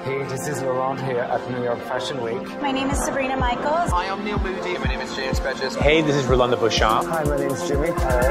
Hey, this is Laurent here at New York Fashion Week. My name is Sabrina Michaels. Hi, I'm Neil Moody. My name is James Bridges. Hey, this is Rolando Beauchamp. Hi, my name is Jimmy Paul.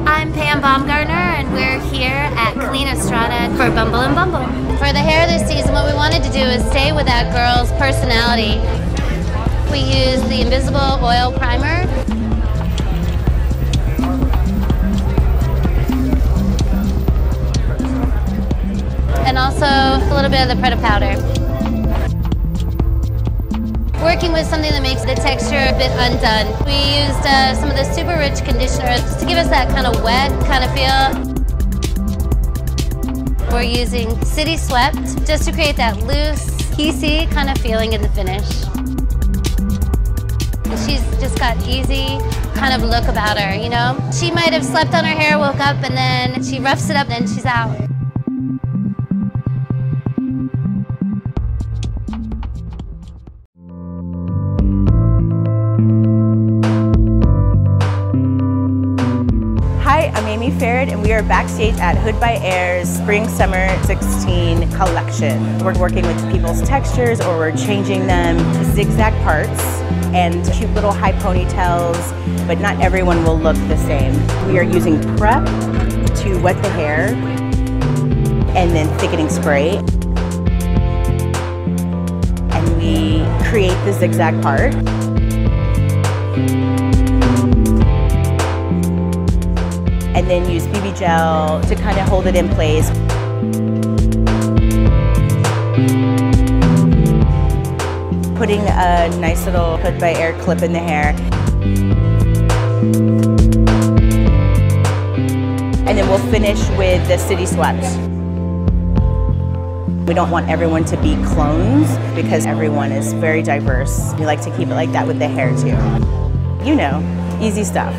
I'm Pam Baumgartner, and we're here at Colleen Estrada for Bumble and Bumble. For the hair this season, what we wanted to do is stay with that girl's personality. We used the Invisible Oil Primer. And also a little bit of the Preta powder. Working with something that makes the texture a bit undone. We used some of the super rich conditioner to give us that kind of wet kind of feel. We're using City Swept just to create that loose, piecey kind of feeling in the finish. She's just got easy kind of look about her, you know? She might have slept on her hair, woke up, and then she roughs it up, and she's out. Hi, I'm Amy Farrad, and we are backstage at Hood by Air's Spring/Summer 16 collection. We're working with people's textures, or we're changing them to zigzag parts and cute little high ponytails, but not everyone will look the same. We are using prep to wet the hair and then thickening spray. And we create the zigzag part. And then use BB gel to kind of hold it in place. Putting a nice little Hood by Air clip in the hair. And then we'll finish with the City Swept. We don't want everyone to be clones because everyone is very diverse. We like to keep it like that with the hair too. You know, easy stuff.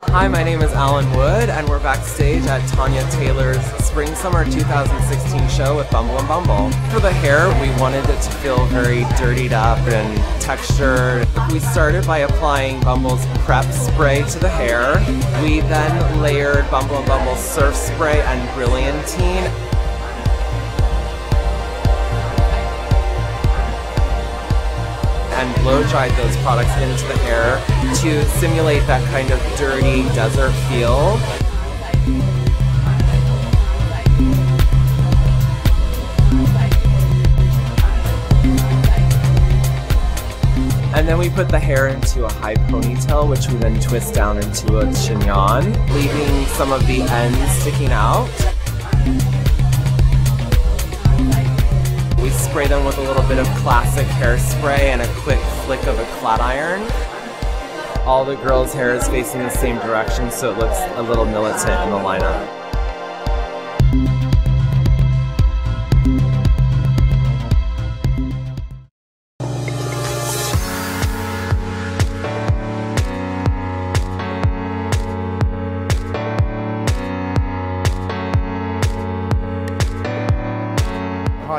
Hi, my name is Alan Wood, and we're backstage at Tanya Taylor's Spring/Summer 2016 show with Bumble and Bumble. For the hair, we wanted it to feel very dirtied up and textured. We started by applying Bumble's Prep spray to the hair. We then layered Bumble and Bumble's Surf Spray and Brilliantine. And blow-dried those products into the hair to simulate that kind of dirty desert feel. And then we put the hair into a high ponytail, which we then twist down into a chignon, leaving some of the ends sticking out. We spray them with a little bit of classic hairspray and a quick flick of a flat iron. All the girls' hair is facing the same direction, so it looks a little militant in the lineup.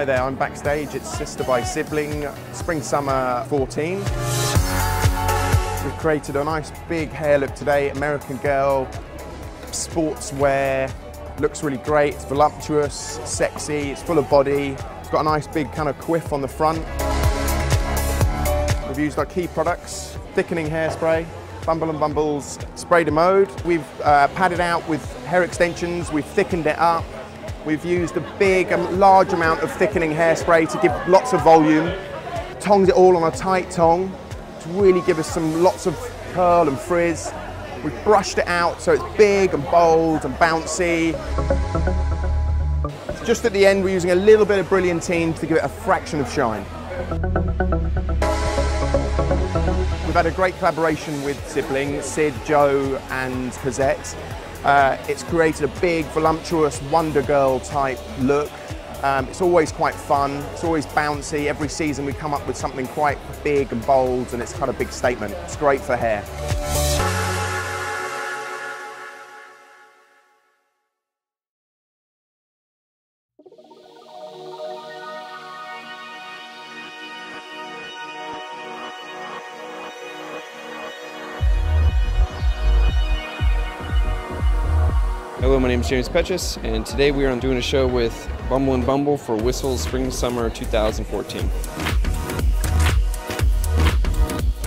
Hi there, I'm backstage. It's Sister by Sibling, Spring Summer 14. We've created a nice big hair look today, American girl, sportswear, looks really great. It's voluptuous, sexy, it's full of body. It's got a nice big kind of quiff on the front. We've used our key products, thickening hairspray, Bumble & Bumble's Spray de Mode. We've padded out with hair extensions, we've thickened it up. We've used a large amount of thickening hairspray to give lots of volume. Tonged it all on a tight tong to really give us lots of curl and frizz. We've brushed it out so it's big and bold and bouncy. Just at the end, we're using a little bit of brilliantine to give it a fraction of shine. We've had a great collaboration with Sibling, Sid, Joe and Cosette. It's created a big, voluptuous Wonder Girl type look. It's always quite fun, it's always bouncy. Every season we come up with something quite big and bold and it's kind of a big statement. It's great for hair. Hello, my name is James Petras, and today we are doing a show with Bumble & Bumble for Whistle's Spring Summer 2014.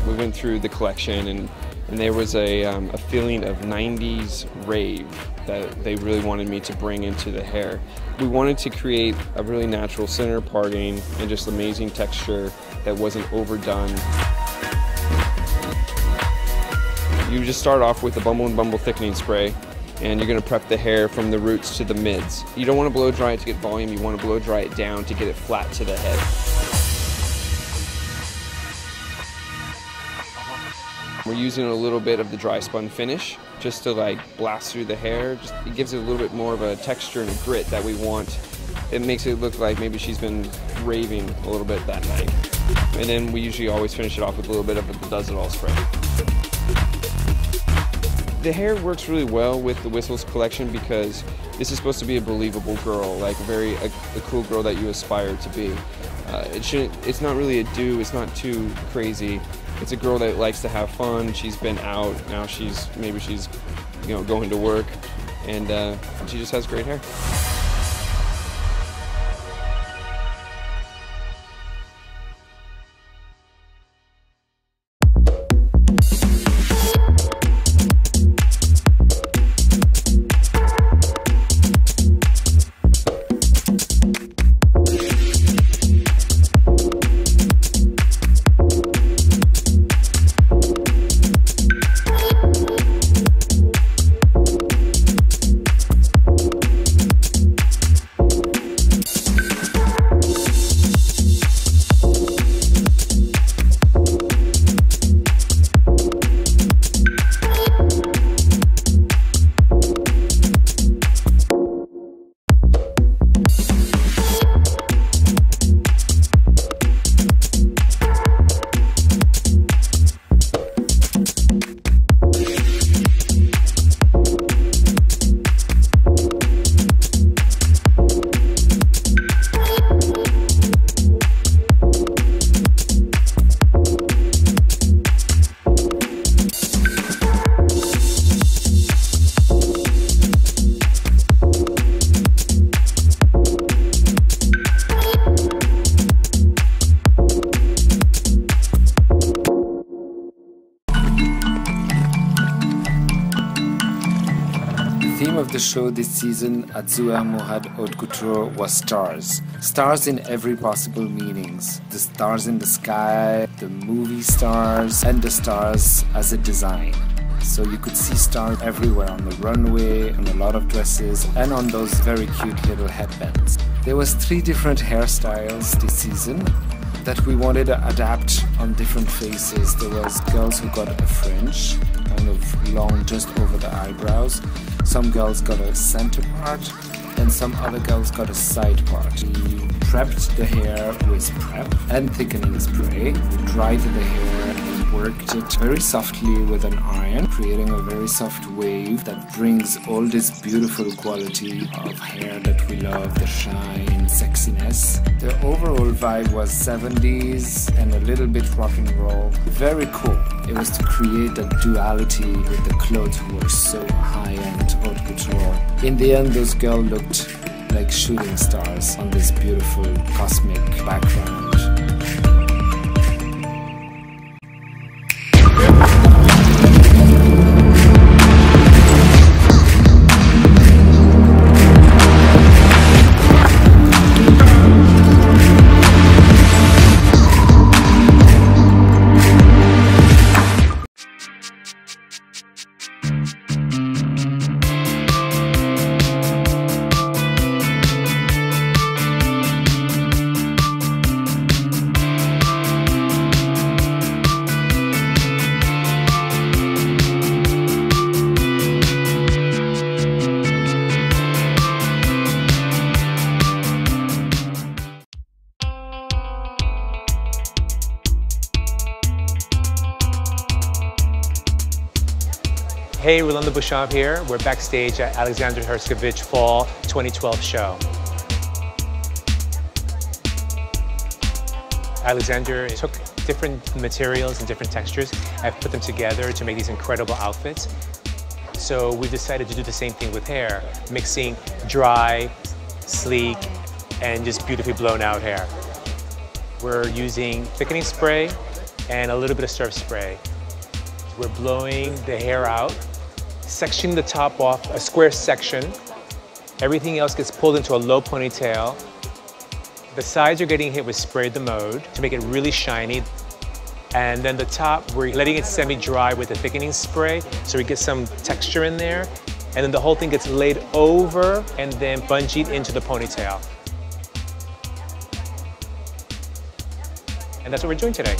We went through the collection, and there was a feeling of 90s rave that they really wanted me to bring into the hair. We wanted to create a really natural center parting and just amazing texture that wasn't overdone. You just start off with the Bumble & Bumble thickening spray, and you're going to prep the hair from the roots to the mids. You don't want to blow dry it to get volume, you want to blow dry it down to get it flat to the head. We're using a little bit of the dry spun finish just to blast through the hair. It gives it a little bit more of a texture and a grit that we want. It makes it look like maybe she's been raving a little bit that night. And then we usually always finish it off with a little bit of the Does It All spray. The hair works really well with the Whistles collection because this is supposed to be a believable girl, like a cool girl that you aspire to be. It's not really a do, it's not too crazy. It's a girl that likes to have fun. She's been out, now she's going to work, and she just has great hair. The theme of the show this season at Zouer Mourad Haute Couture was stars. Stars in every possible meanings. The stars in the sky, the movie stars, and the stars as a design. So you could see stars everywhere on the runway, on a lot of dresses, and on those very cute little headbands. There was 3 different hairstyles this season that we wanted to adapt on different faces. There was girls who got a fringe, kind of long just over the eyebrows. Some girls got a center part, and some other girls got a side part. We prepped the hair with prep and thickening spray, dried the hair worked it very softly with an iron, creating a very soft wave that brings all this beautiful quality of hair that we love, the shine, sexiness. The overall vibe was 70s and a little bit rock and roll. Very cool. It was to create a duality with the clothes who were so high-end haute couture. In the end, those girls looked like shooting stars on this beautiful cosmic background. Hey, Rolando Bouchard here. We're backstage at Alexander Herskovich Fall 2012 show. Alexander took different materials and different textures and put them together to make these incredible outfits. So we decided to do the same thing with hair, mixing dry, sleek, and just beautifully blown out hair. We're using thickening spray and a little bit of surf spray. We're blowing the hair out, sectioning the top off, a square section. Everything else gets pulled into a low ponytail. The sides are getting hit with Spray the Mode to make it really shiny. And then the top, we're letting it semi-dry with the thickening spray so we get some texture in there. And then the whole thing gets laid over and then bungeed into the ponytail. And that's what we're doing today.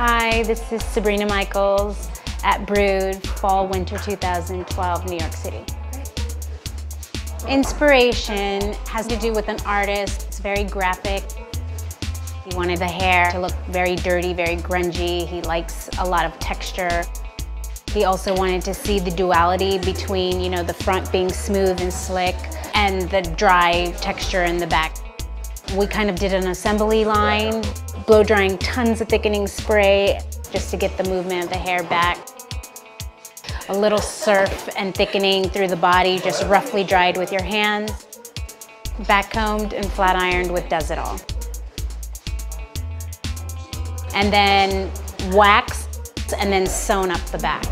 Hi, this is Sabrina Michaels at Brood, Fall Winter 2012, New York City. Inspiration has to do with an artist. It's very graphic. He wanted the hair to look very dirty, very grungy. He likes a lot of texture. He also wanted to see the duality between, you know, the front being smooth and slick and the dry texture in the back. We kind of did an assembly line, blow drying tons of thickening spray just to get the movement of the hair back. A little surf and thickening through the body, just roughly dried with your hands. Back combed and flat ironed with Does It All. And then waxed and then sewn up the back.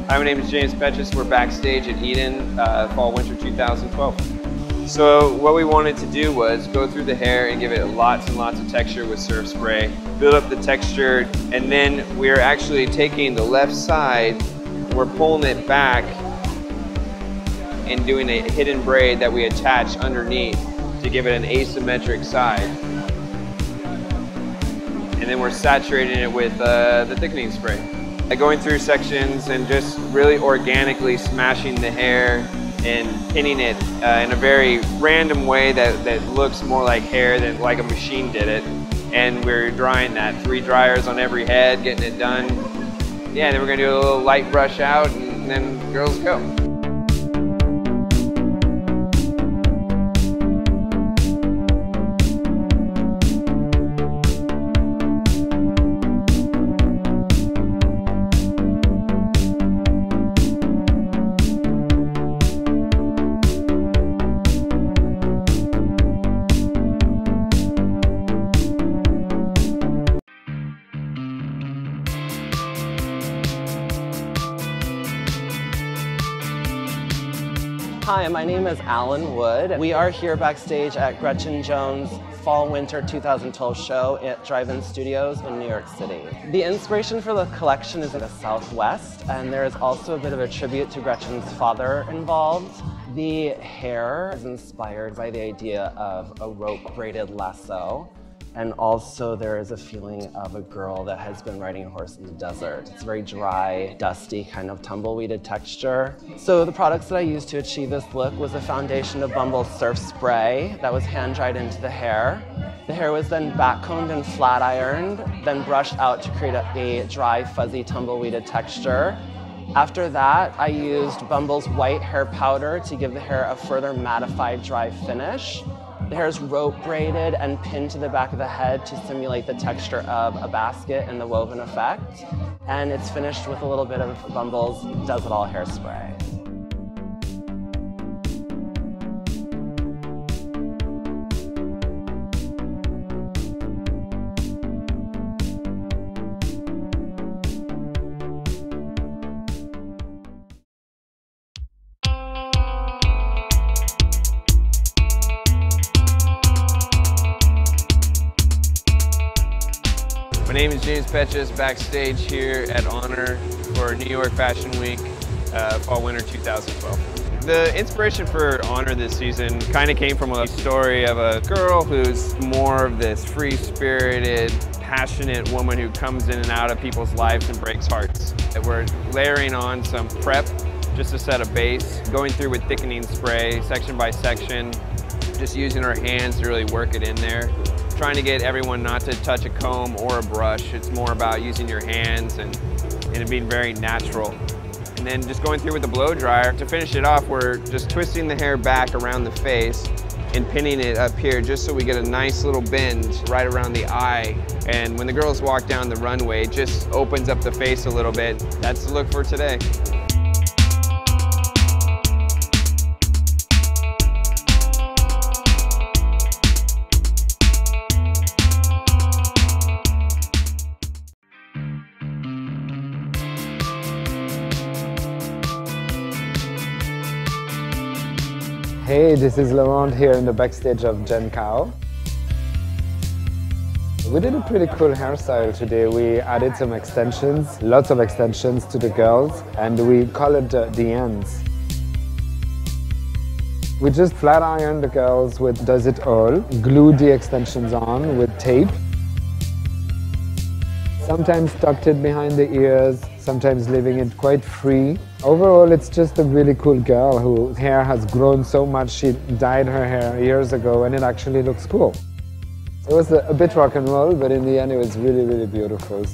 Hi, my name is James Petras. We're backstage at Eden, Fall Winter 2012. So what we wanted to do was go through the hair and give it lots and lots of texture with surf spray, build up the texture, and then we're actually taking the left side, we're pulling it back and doing a hidden braid that we attach underneath to give it an asymmetric side. And then we're saturating it with the thickening spray. Going through sections and just really organically smashing the hair and pinning it in a very random way that looks more like hair than like a machine did it. And we're drying that. 3 dryers on every head, getting it done. Yeah, then we're gonna do a little light brush out and then girls go. Hi, my name is Alan Wood. We are here backstage at Gretchen Jones' Fall/Winter 2012 show at Drive-In Studios in New York City. The inspiration for the collection is in the Southwest, and there is also a bit of a tribute to Gretchen's father involved. The hair is inspired by the idea of a rope-braided lasso. And also there is a feeling of a girl that has been riding a horse in the desert. It's a very dry, dusty, kind of tumbleweeded texture. So the products that I used to achieve this look was a foundation of Bumble Surf Spray that was hand-dried into the hair. The hair was then backcombed and flat ironed, then brushed out to create a dry, fuzzy, tumbleweeded texture. After that, I used Bumble's white hair powder to give the hair a further mattified, dry finish. The hair is rope braided and pinned to the back of the head to simulate the texture of a basket and the woven effect. And it's finished with a little bit of Bumble's Does It All hairspray. My name is James Petches, backstage here at Honor for New York Fashion Week, Fall/Winter 2012. The inspiration for Honor this season kind of came from a story of a girl who's more of this free-spirited, passionate woman who comes in and out of people's lives and breaks hearts. We're layering on some prep just to set a base, going through with thickening spray, section by section, just using our hands to really work it in there. Trying to get everyone not to touch a comb or a brush. It's more about using your hands and it being very natural. And then just going through with the blow dryer. To finish it off, we're just twisting the hair back around the face and pinning it up here just so we get a nice little bend right around the eye. And when the girls walk down the runway, it just opens up the face a little bit. That's the look for today. Hey, this is Laurent here in the backstage of Gen Cow. We did a pretty cool hairstyle today. We added some extensions, lots of extensions to the girls, and we colored the ends. We just flat ironed the girls with Does It All, glued the extensions on with tape. Sometimes tucked it behind the ears, sometimes leaving it quite free. Overall, it's just a really cool girl whose hair has grown so much. She dyed her hair years ago and it actually looks cool. It was a bit rock and roll, but in the end it was really, really beautiful.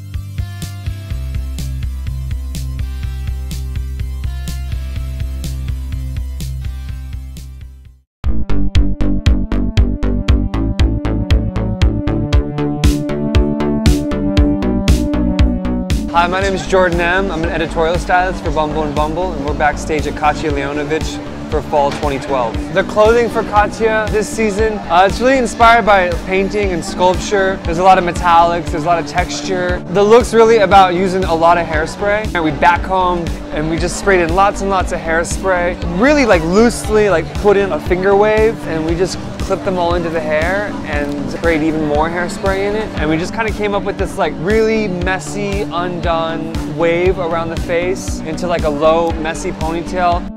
Hi, my name is Jordan M. I'm an editorial stylist for Bumble and Bumble, and we're backstage at Katya Leonovich for Fall 2012. The clothing for Katya this season, it's really inspired by painting and sculpture. There's a lot of metallics, there's a lot of texture. The look's really about using a lot of hairspray. And we backcombed and we just sprayed in lots and lots of hairspray. Really loosely put in a finger wave, and we just clip them all into the hair and sprayed even more hairspray in it. And we just kind of came up with this really messy, undone wave around the face into a low, messy ponytail.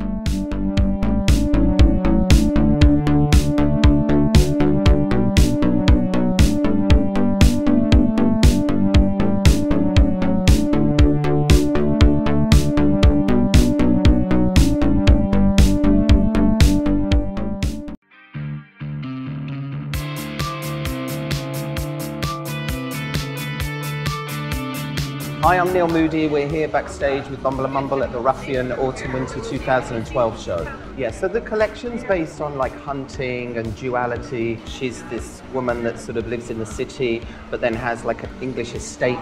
Hi, I'm Neil Moody. We're here backstage with Bumble and Bumble at the Ruffian Autumn/Winter 2012 show. Yeah, so the collection's based on hunting and duality. She's this woman that sort of lives in the city, but then has an English estate.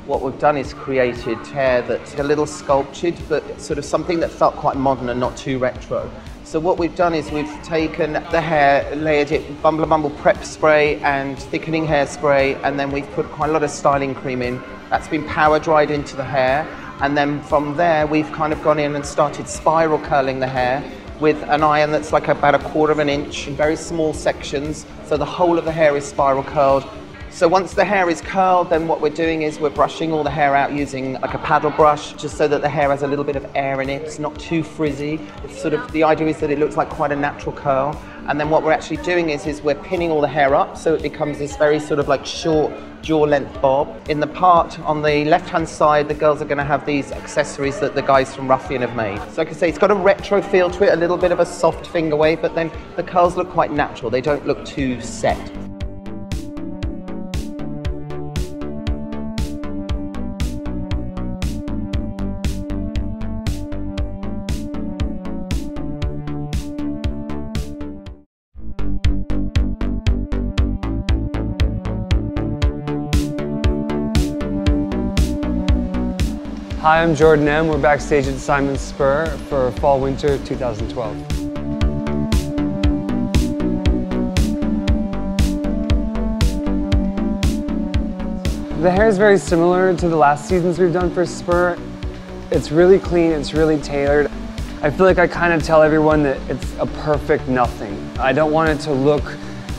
What we've done is created hair that's a little sculptured, but sort of something that felt quite modern and not too retro. So what we've done is we've taken the hair, layered it with Bumble and Bumble prep spray and thickening hairspray, and then we've put quite a lot of styling cream in. That's been power dried into the hair, and then from there we've kind of gone in and started spiral curling the hair. with an iron that's like about 1/4 of an inch in very small sections, so the whole of the hair is spiral curled. So once the hair is curled, then what we're doing is we're brushing all the hair out using like a paddle brush, just so that the hair has a little bit of air in it. It's not too frizzy. It's sort of, the idea is that it looks like quite a natural curl. And then what we're actually doing is we're pinning all the hair up, so it becomes this very sort of like short jaw-length bob. In the part on the left-hand side, the girls are going to have these accessories that the guys from Ruffian have made. So like I say, it's got a retro feel to it, a little bit of a soft finger wave, but then the curls look quite natural. They don't look too set. Hi, I'm Jordan M. We're backstage at Simon Spur for Fall/Winter 2012. The hair is very similar to the last seasons we've done for Spur. It's really clean, it's really tailored. I feel like I kind of tell everyone that it's a perfect nothing. I don't want it to look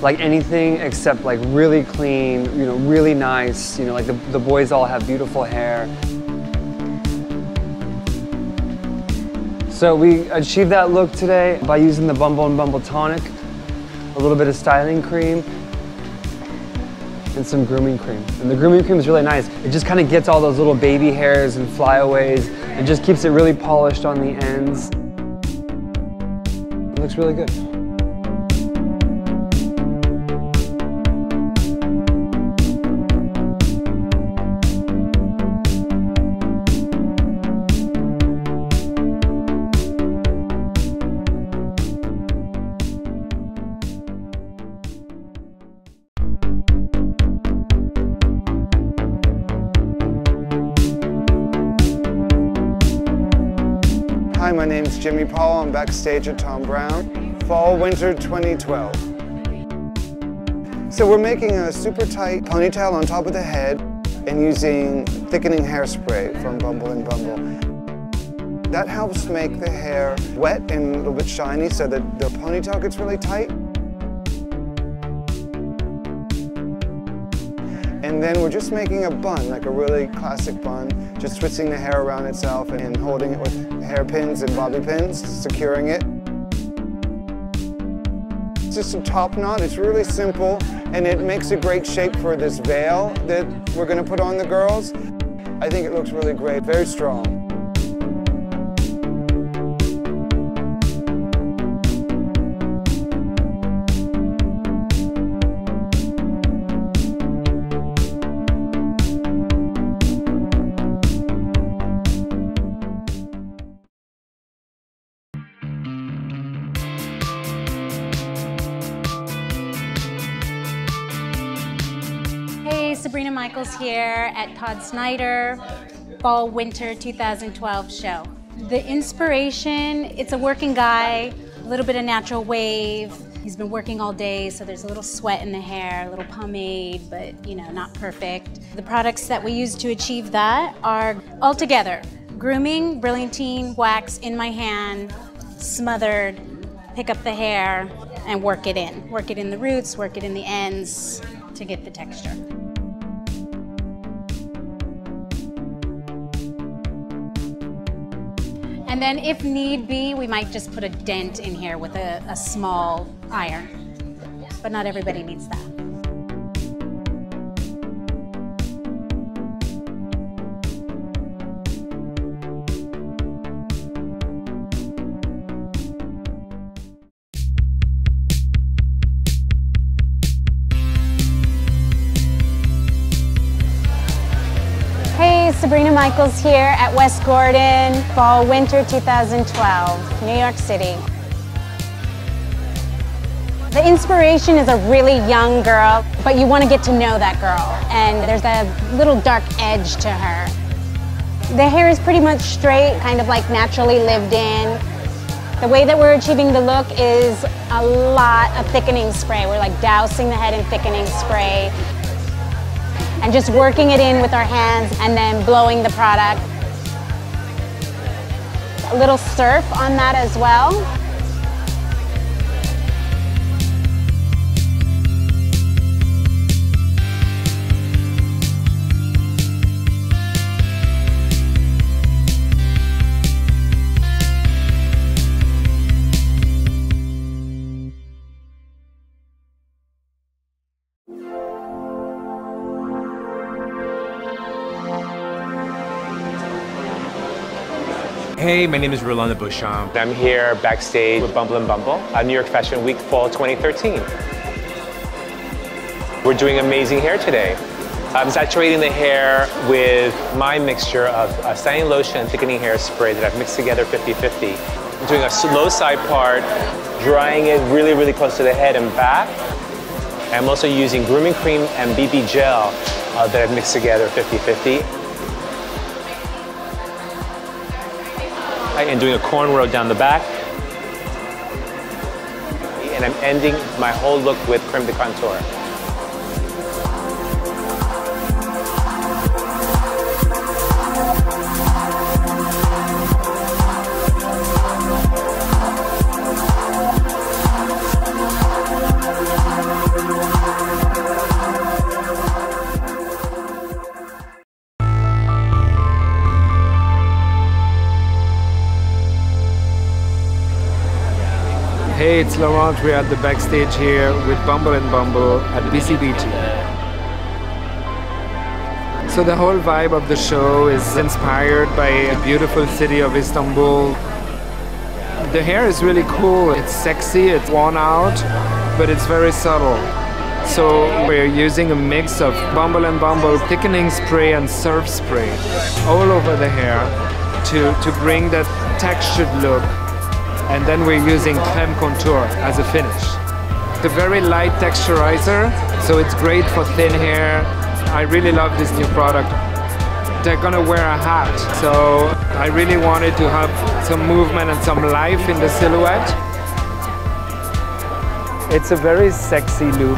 like anything except like really clean, you know, really nice. You know, like the boys all have beautiful hair. So we achieved that look today by using the Bumble and Bumble tonic, a little bit of styling cream, and some grooming cream. And the grooming cream is really nice. It just kind of gets all those little baby hairs and flyaways and just keeps it really polished on the ends. It looks really good. Hi, my name's Jimmy Paul. I'm backstage at Tom Brown, Fall/Winter 2012. So we're making a super tight ponytail on top of the head and using thickening hairspray from Bumble and Bumble. That helps make the hair wet and a little bit shiny so that the ponytail gets really tight. And then we're just making a bun, like a really classic bun, just twisting the hair around itself and holding it with hairpins and bobby pins, securing it. It's just a top knot. It's really simple, and it makes a great shape for this veil that we're going to put on the girls. I think it looks really great, very strong. Sabrina Michaels here at Todd Snyder Fall/Winter 2012 show. The inspiration, it's a working guy, a little bit of natural wave. He's been working all day, so there's a little sweat in the hair, a little pomade, but you know, not perfect. The products that we use to achieve that are all together. Grooming, brilliantine, wax in my hand, smothered, pick up the hair, and work it in. Work it in the roots, work it in the ends to get the texture. And then if need be, we might just put a dent in here with a small iron. But not everybody needs that. Sabrina Michaels here at West Gordon, Fall/Winter 2012, New York City. The inspiration is a really young girl, but you want to get to know that girl, and there's a little dark edge to her. The hair is pretty much straight, kind of like naturally lived in. The way that we're achieving the look is a lot of thickening spray. We're like dousing the head in thickening spray, and just working it in with our hands and then blowing the product. A little surf on that as well. Hey, my name is Rolanda Beauchamp. I'm here backstage with Bumble and Bumble at New York Fashion Week Fall 2013. We're doing amazing hair today. I'm saturating the hair with my mixture of styling lotion and thickening hairspray that I've mixed together 50-50. I'm doing a low side part, drying it really, really close to the head and back. I'm also using grooming cream and BB gel that I've mixed together 50-50. And doing a cornrow down the back. And I'm ending my whole look with creme de contour. Hey, it's Laurent. We're at the backstage here with Bumble and Bumble at BCBT. So the whole vibe of the show is inspired by a beautiful city of Istanbul. The hair is really cool. It's sexy, it's worn out, but it's very subtle. So we're using a mix of Bumble and Bumble thickening spray and surf spray all over the hair to bring that textured look. And then we're using creme contour as a finish. It's a very light texturizer, so it's great for thin hair. I really love this new product. They're gonna wear a hat, so I really wanted to have some movement and some life in the silhouette. It's a very sexy look.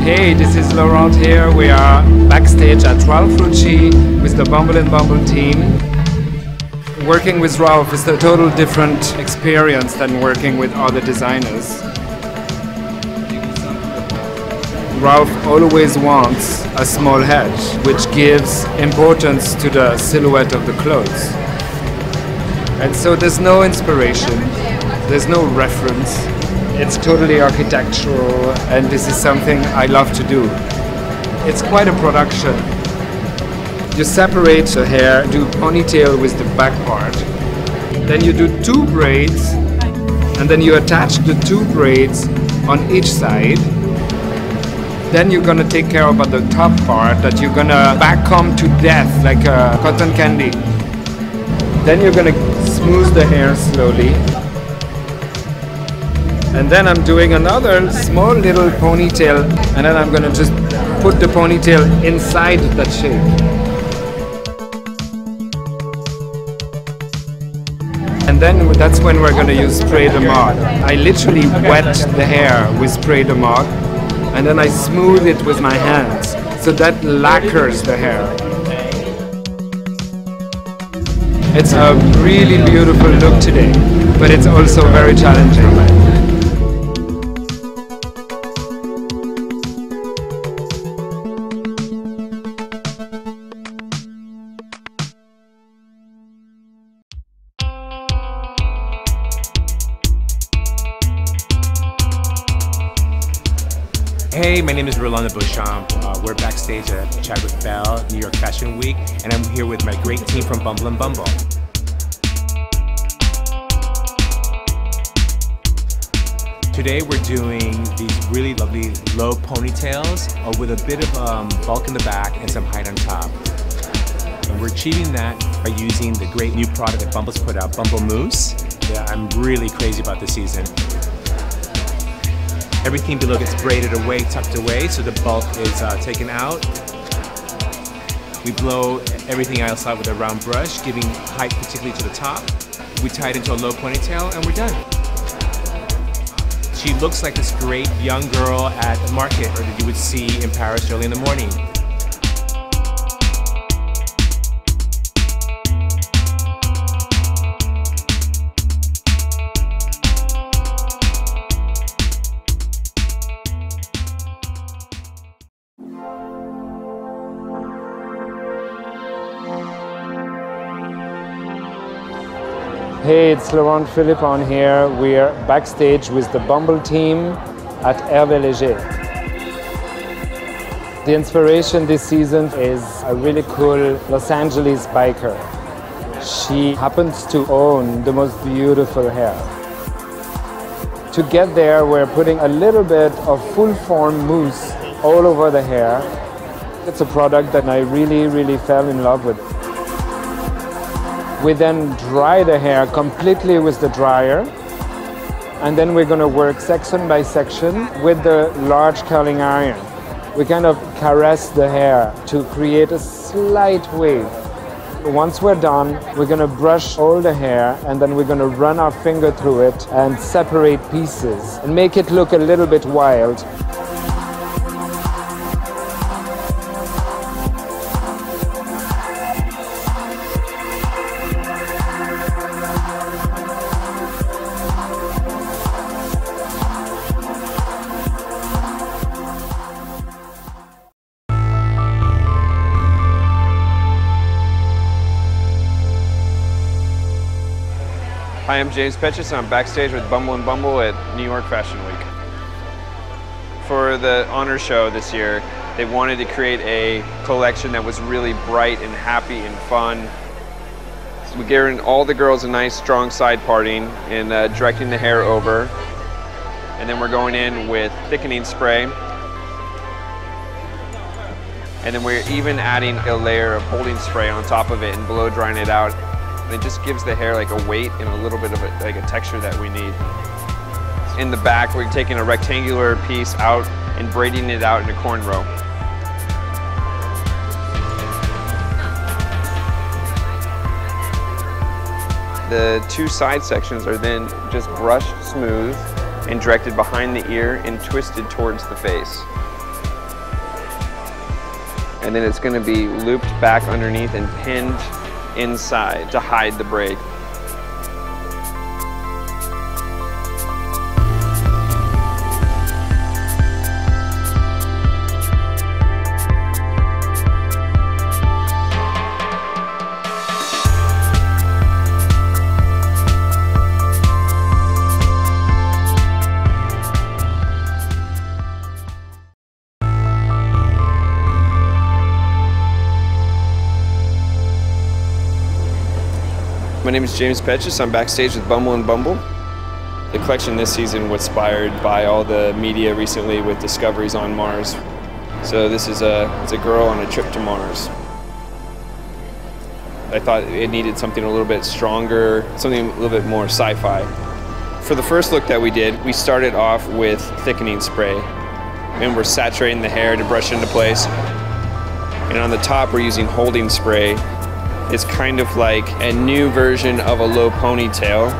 Hey, this is Laurent here. We are backstage at Ralph Rucci with the Bumble and Bumble team. Working with Ralph is a total different experience than working with other designers. Ralph always wants a small head, which gives importance to the silhouette of the clothes. And so there's no inspiration, there's no reference. It's totally architectural, and this is something I love to do. It's quite a production. You separate the hair, do ponytail with the back part. Then you do 2 braids, and then you attach the 2 braids on each side. Then you're gonna take care about the top part that you're gonna backcomb to death like a cotton candy. Then you're gonna smooth the hair slowly. And then I'm doing another small little ponytail, and then I'm gonna just put the ponytail inside that shape. And then that's when we're gonna use spray de mode. I literally wet the hair with spray de mode, and then I smooth it with my hands, so that lacquers the hair. It's a really beautiful look today, but it's also very challenging. Hey, my name is Rolanda Beauchamp. We're backstage at Chadwick Bell, New York Fashion Week, and I'm here with my great team from Bumble and Bumble. Today we're doing these really lovely low ponytails with a bit of bulk in the back and some height on top. And we're achieving that by using the great new product that Bumble's put out, Bumble Mousse. Yeah, I'm really crazy about this season. Everything below gets braided away, tucked away, so the bulk is taken out. We blow everything else out with a round brush, giving height particularly to the top. We tie it into a low ponytail, and we're done. She looks like this great young girl at a market or that you would see in Paris early in the morning. Hey, it's Laurent Philippon here. We're backstage with the Bumble team at Hervé Léger. The inspiration this season is a really cool Los Angeles biker. She happens to own the most beautiful hair. To get there, we're putting a little bit of full-form mousse all over the hair. It's a product that I really fell in love with. We then dry the hair completely with the dryer, and then we're going to work section by section with the large curling iron. We kind of caress the hair to create a slight wave. Once we're done, we're going to brush all the hair, and then we're going to run our finger through it and separate pieces and make it look a little bit wild. Hi, I'm James Petches. I'm backstage with Bumble and Bumble at New York Fashion Week. For the honor show this year, they wanted to create a collection that was really bright and happy and fun. So we're giving all the girls a nice strong side parting and directing the hair over. And then we're going in with thickening spray. And then we're even adding a layer of holding spray on top of it and blow drying it out. It just gives the hair like a weight and a little bit of like a texture that we need. In the back, we're taking a rectangular piece out and braiding it out in a cornrow. The two side sections are then just brushed smooth and directed behind the ear and twisted towards the face. And then it's going to be looped back underneath and pinned inside to hide the braid. My name is James Petches. I'm backstage with Bumble and Bumble. The collection this season was inspired by all the media recently with discoveries on Mars. So this is it's a girl on a trip to Mars. I thought it needed something a little bit stronger, something a little bit more sci-fi. For the first look that we did, we started off with thickening spray. And we're saturating the hair to brush into place. And on the top, we're using holding spray. It's kind of like a new version of a low ponytail.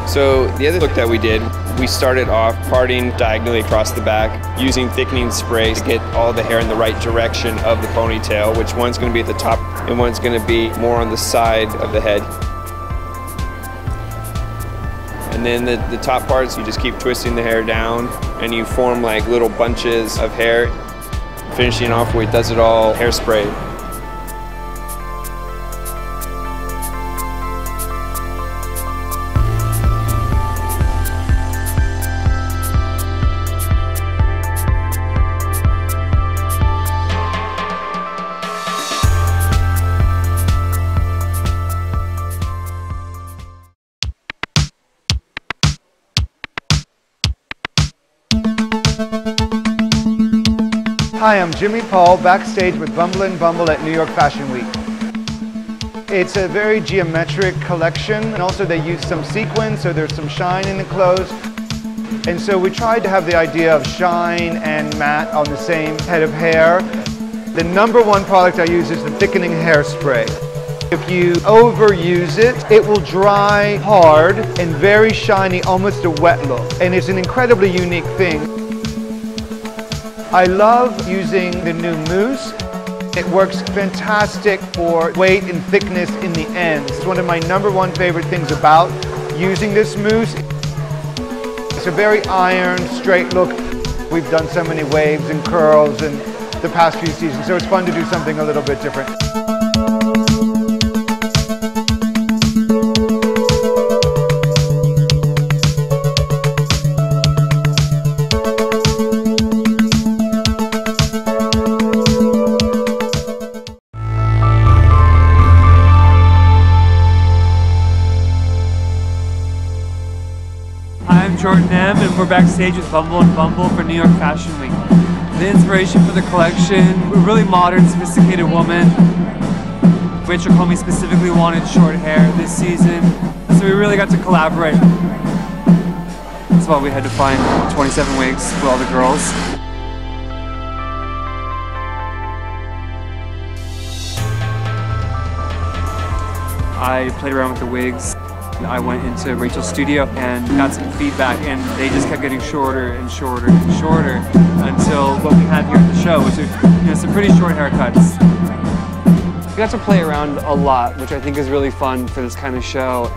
So the other look that we did, we started off parting diagonally across the back, using thickening spray to get all the hair in the right direction of the ponytail, which one's going to be at the top and one's going to be more on the side of the head. And then the top parts, you just keep twisting the hair down and you form like little bunches of hair, finishing off with Does It All hairspray. Hi, I'm Jimmy Paul, backstage with Bumble and Bumble at New York Fashion Week. It's a very geometric collection, and also they use some sequins, so there's some shine in the clothes. And so we tried to have the idea of shine and matte on the same head of hair. The number one product I use is the thickening hairspray. If you overuse it, it will dry hard and very shiny, almost a wet look. And it's an incredibly unique thing. I love using the new mousse. It works fantastic for weight and thickness in the ends. It's one of my number one favorite things about using this mousse. It's a very ironed, straight look. We've done so many waves and curls in the past few seasons, so it's fun to do something a little bit different. Jordan M, and we're backstage with Bumble and Bumble for New York Fashion Week. The inspiration for the collection, a really modern, sophisticated woman. Rachel Comey specifically wanted short hair this season, so we really got to collaborate. That's why we had to find 27 wigs for all the girls. I played around with the wigs. I went into Rachel's studio and got some feedback, and they just kept getting shorter and shorter and shorter until what we have here at the show, which are some pretty short haircuts. We got to play around a lot, which I think is really fun for this kind of show.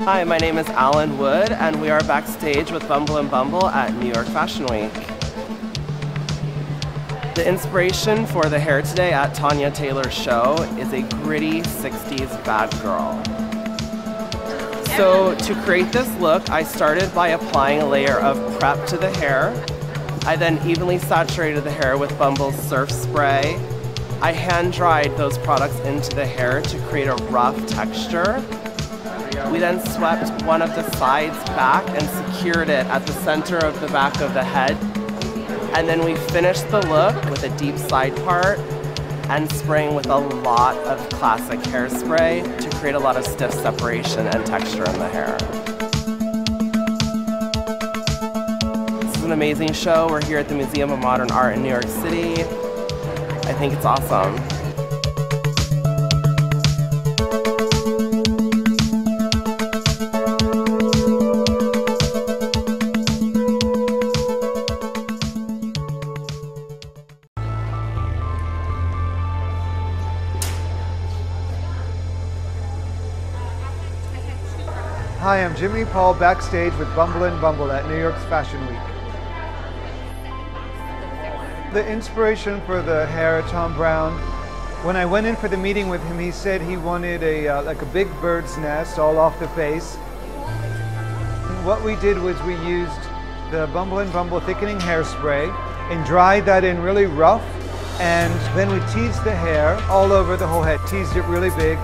Hi, my name is Alan Wood, and we are backstage with Bumble and Bumble at New York Fashion Week. The inspiration for the hair today at Tanya Taylor's show is a gritty 60s bad girl. So to create this look, I started by applying a layer of prep to the hair. I then evenly saturated the hair with Bumble's surf spray. I hand dried those products into the hair to create a rough texture. We then swept one of the sides back and secured it at the center of the back of the head. And then we finished the look with a deep side part and spraying with a lot of classic hairspray to create a lot of stiff separation and texture in the hair. This is an amazing show. We're here at the Museum of Modern Art in New York City. I think it's awesome. Hi, I'm Jimmy Paul backstage with Bumble and Bumble at New York's Fashion Week. The inspiration for the hair, Tom Brown, when I went in for the meeting with him, he said he wanted like a big bird's nest all off the face. And what we did was we used the Bumble and Bumble thickening hairspray and dried that in really rough, and then we teased the hair all over the whole head, teased it really big,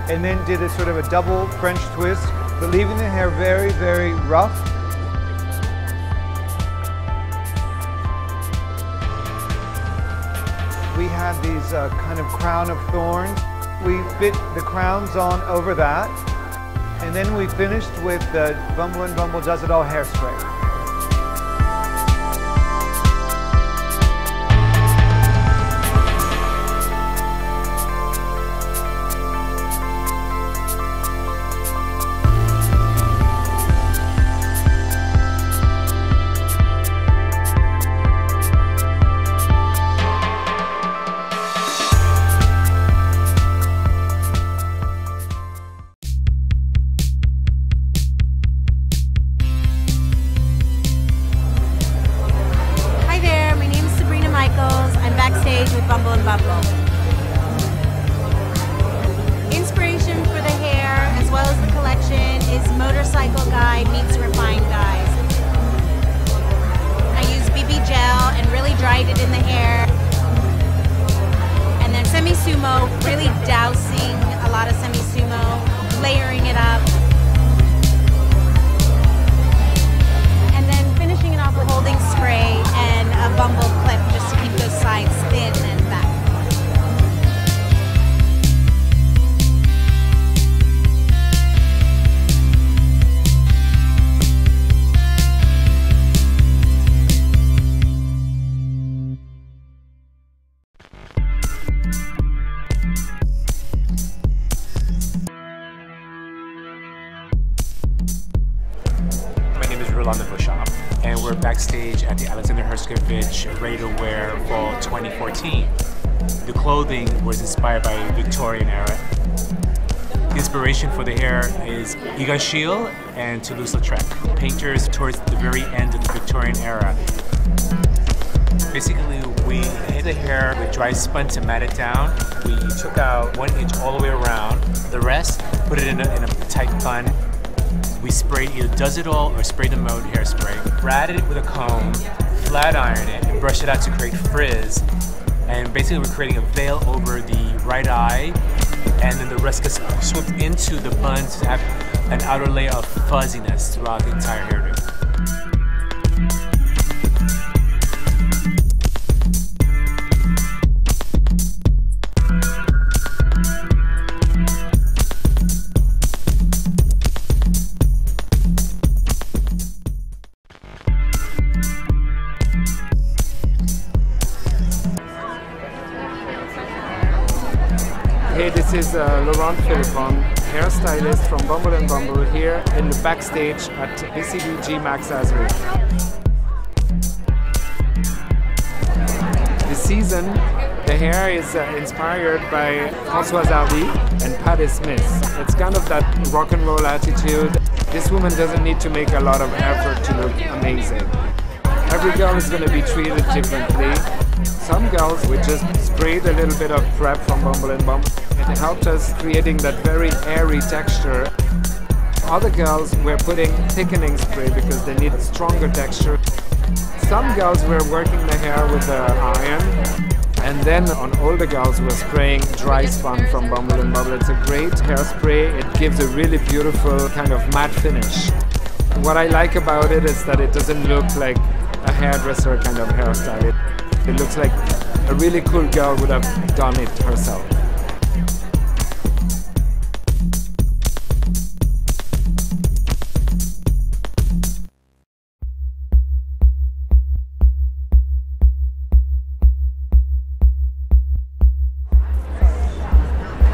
and then did a sort of a double French twist, but leaving the hair very, very rough. We had these kind of crown of thorns. We fit the crowns on over that, and then we finished with the Bumble and Bumble Does It All hairspray. With Bumble and Bumble. Inspiration for the hair, as well as the collection, is Motorcycle Guy meets Refined Guys. I used BB gel and really dried it in the hair. And then semi-sumo, really dousing a lot of semi-sumo, layering it up. And then finishing it off with holding spray and a Bumble clip just to keep those sides thin and back. And we're backstage at the Alexander Herskovich Ready to Wear Fall 2014. The clothing was inspired by Victorian era. The inspiration for the hair is Higashil and Toulouse-Lautrec, painters towards the very end of the Victorian era. Basically, we hit the hair with dry spun to mat it down. We took out 1 inch all the way around. The rest, put it in a tight bun. We sprayed either Does It All or Spray the Mode hairspray. Rat it with a comb, flat iron it, and brush it out to create frizz. And basically, we're creating a veil over the right eye, and then the rest gets swooped into the bun to have an outer layer of fuzziness throughout the entire hairdo. Hey, this is Laurent Philippon, hairstylist from Bumble and Bumble here in the backstage at BCBG Max Asbury. This season, the hair is inspired by Françoise Hardy and Patti Smith. It's kind of that rock and roll attitude. This woman doesn't need to make a lot of effort to look amazing. Every girl is going to be treated differently. Some girls, we just sprayed a little bit of prep from Bumble and Bumble. It helped us creating that very airy texture. Other girls, we're putting thickening spray because they need stronger texture. Some girls, we're working the hair with the iron. And then on older girls, we're spraying dry spun from Bumble and Bumble. It's a great hairspray. It gives a really beautiful kind of matte finish. What I like about it is that it doesn't look like a hairdresser kind of hairstyle. It looks like a really cool girl would have done it herself.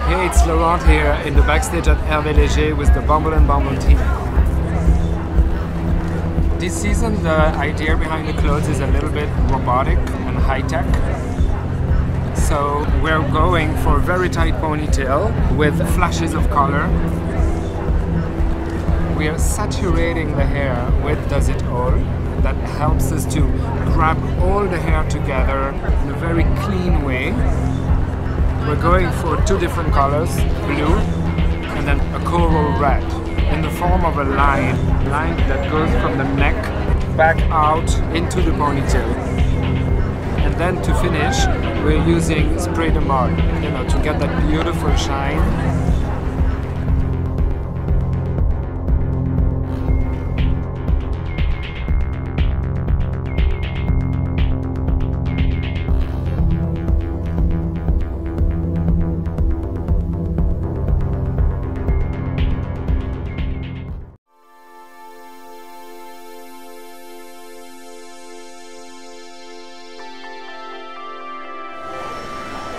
Hey, it's Laurent here in the backstage at Hervé Léger with the Bumble and Bumble team. This season, the idea behind the clothes is a little bit robotic and high-tech. So we're going for a very tight ponytail with flashes of color. We are saturating the hair with Does It All. That helps us to grab all the hair together in a very clean way. We're going for 2 different colors, blue and then a coral red, in the form of a line that goes from the neck back out into the ponytail. And then to finish, we're using Spray de Mode, to get that beautiful shine.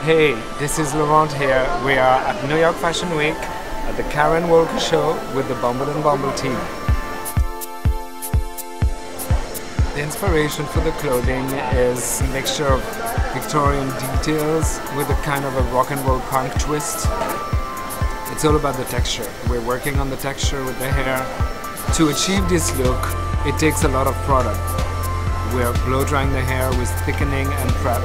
Hey, this is Laurent here. We are at New York Fashion Week at the Karen Walker Show with the Bumble and Bumble team. The inspiration for the clothing is a mixture of Victorian details with a kind of a rock and roll punk twist. It's all about the texture. We're working on the texture with the hair. To achieve this look, it takes a lot of product. We're blow drying the hair with thickening and prep.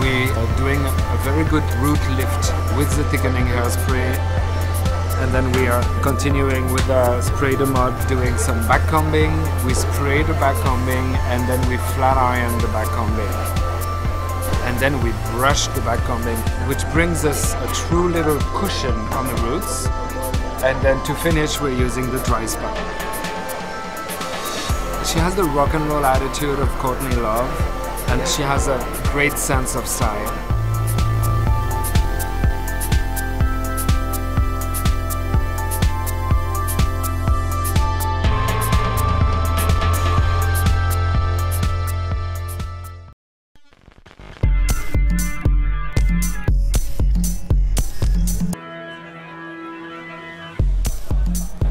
We are doing a very good root lift with the thickening hairspray, and then we are continuing with the Spray de Mode, doing some back combing. We spray the back combing and then we flat iron the back combing. And then we brush the back combing, which brings us a true little cushion on the roots. And then to finish, we're using the dry spun. She has the rock and roll attitude of Courtney Love, and she has a great sense of style.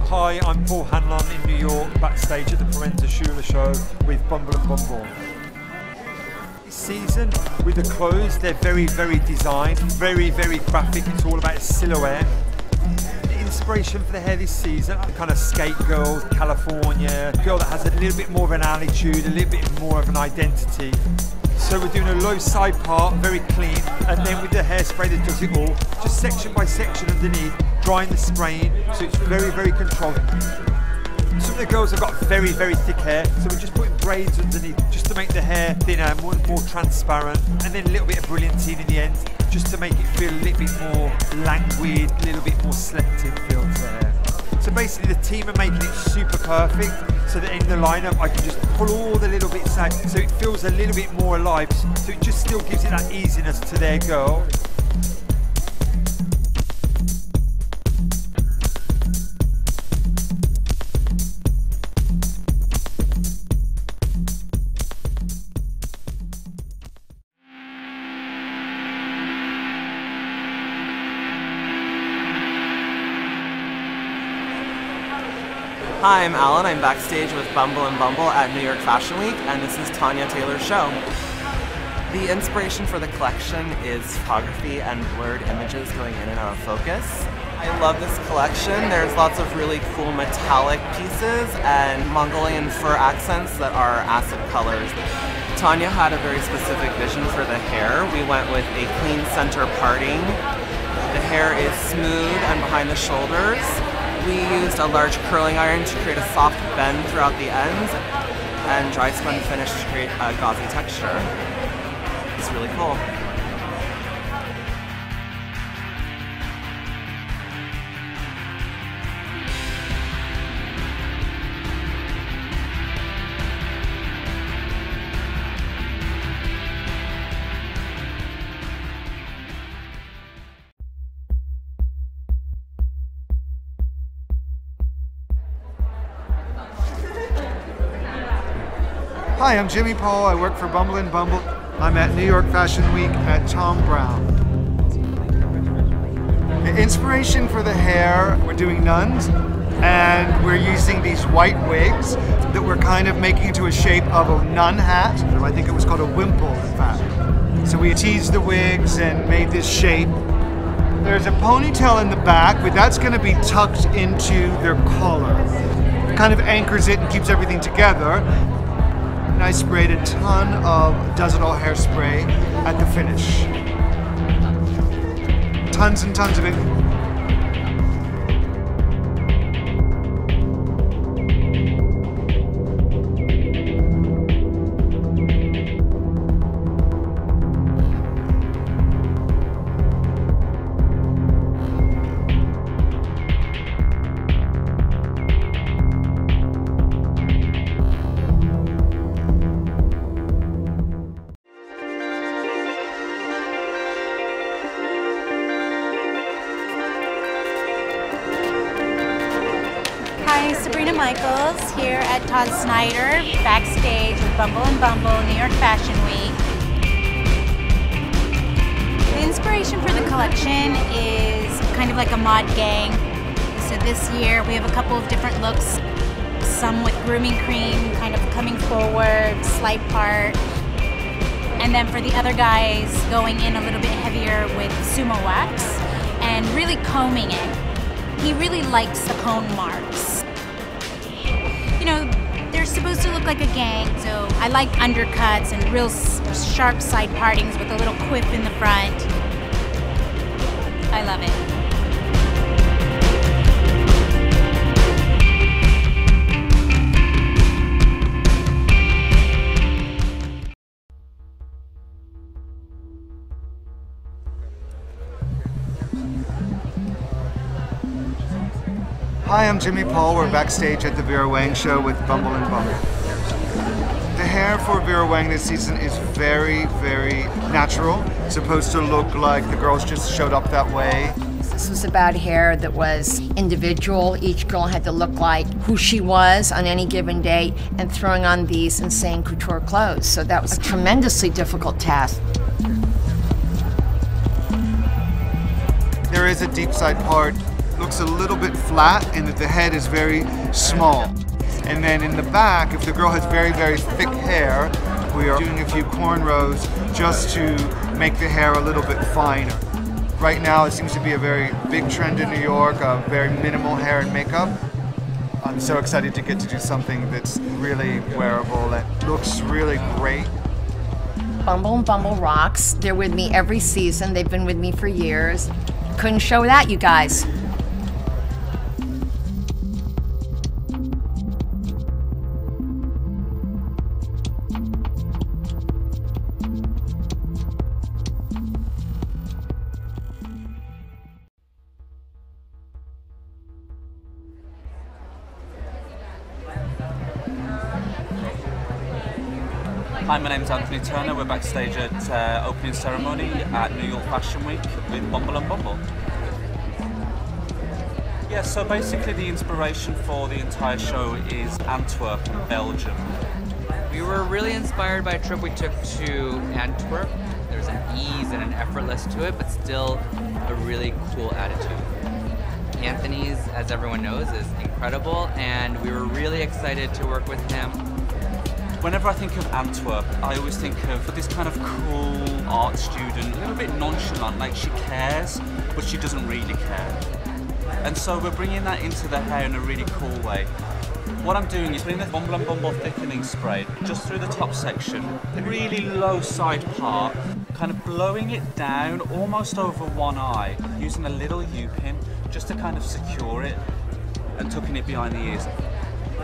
Hi, I'm Paul Hanlon in New York, backstage at the Parenza Schuler show with Bumble and Bumble. This season, with the clothes, they're very, very designed, very, very graphic. It's all about silhouette. The inspiration for the hair this season, kind of skate girl, California, girl that has a little bit more of an attitude, a little bit more of an identity. So we're doing a low side part, very clean, and then with the hairspray that does it all, just section by section underneath, drying the spraying, so it's very, very controlled. Some of the girls have got very, very thick hair, so we're just putting braids underneath just to make the hair thinner, more transparent, and then a little bit of brilliantine in the end, just to make it feel a little bit more languid, a little bit more selective feel to the hair. So basically the team are making it super perfect, so that in the lineup I can just pull all the little bits out, so it feels a little bit more alive, so it just still gives it that easiness to their girl. Hi, I'm Alan. I'm backstage with Bumble and Bumble at New York Fashion Week, and this is Tanya Taylor's show. The inspiration for the collection is photography and blurred images going in and out of focus. I love this collection. There's lots of really cool metallic pieces and Mongolian fur accents that are acid colors. Tanya had a very specific vision for the hair. We went with a clean center parting. The hair is smooth and behind the shoulders. We used a large curling iron to create a soft bend throughout the ends and dry spun finish to create a gauzy texture. It's really cool. Hi, I'm Jimmy Paul. I work for Bumble and Bumble. I'm at New York Fashion Week at Tom Brown. The inspiration for the hair, we're doing nuns, and we're using these white wigs that we're kind of making into a shape of a nun hat. I think it was called a wimple, in fact. So we teased the wigs and made this shape. There's a ponytail in the back, but that's going to be tucked into their collar. It kind of anchors it and keeps everything together. And I sprayed a ton of Does-It-All hairspray at the finish. Tons and tons of it. Michaels here at Todd Snyder, backstage with Bumble and Bumble, New York Fashion Week. The inspiration for the collection is kind of like a mod gang. So this year we have a couple of different looks, some with grooming cream, kind of coming forward, slight part. And then for the other guys, going in a little bit heavier with sumo wax and really combing it. He really likes the cone marks. You know, they're supposed to look like a gang, so I like undercuts and real sharp side partings with a little quiff in the front. I love it. Hi, I'm Jimmy Paul. We're backstage at the Vera Wang show with Bumble and Bumble. The hair for Vera Wang this season is very, very natural. It's supposed to look like the girls just showed up that way. This was about hair that was individual. Each girl had to look like who she was on any given day and throwing on these insane couture clothes. So that was a tremendously difficult task. There is a deep side part. Looks a little bit flat and that the head is very small. And then in the back, if the girl has very, very thick hair, we are doing a few cornrows just to make the hair a little bit finer. Right now, it seems to be a very big trend in New York, very minimal hair and makeup. I'm so excited to get to do something that's really wearable, that looks really great. Bumble and Bumble rocks. They're with me every season. They've been with me for years. Couldn't show without you guys. Hi, my name's Anthony Turner. We're backstage at opening ceremony at New York Fashion Week with Bumble and Bumble. Yeah, so basically the inspiration for the entire show is Antwerp, Belgium. We were really inspired by a trip we took to Antwerp. There's an ease and an effortless to it, but still a really cool attitude. Anthony's, as everyone knows, is incredible, and we were really excited to work with him. Whenever I think of Antwerp, I always think of this kind of cool art student, a little bit nonchalant, like she cares, but she doesn't really care. And so we're bringing that into the hair in a really cool way. What I'm doing is putting the Bumble and Bumble thickening spray just through the top section, really low side part, kind of blowing it down almost over one eye, using a little U-pin just to kind of secure it and tucking it behind the ears.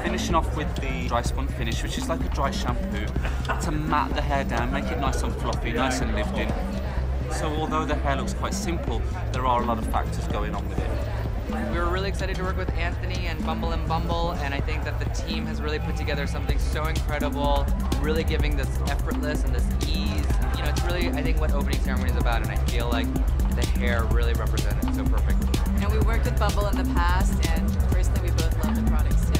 Finishing off with the dry spun finish, which is like a dry shampoo, to mat the hair down, make it nice and fluffy, nice and lived in. So although the hair looks quite simple, there are a lot of factors going on with it. We were really excited to work with Anthony and Bumble, and I think that the team has really put together something so incredible, really giving this effortless and this ease. You know, it's really, I think, what opening ceremony is about, and I feel like the hair really represented it so perfectly. You know, we worked with Bumble in the past, and personally, we both love the products too.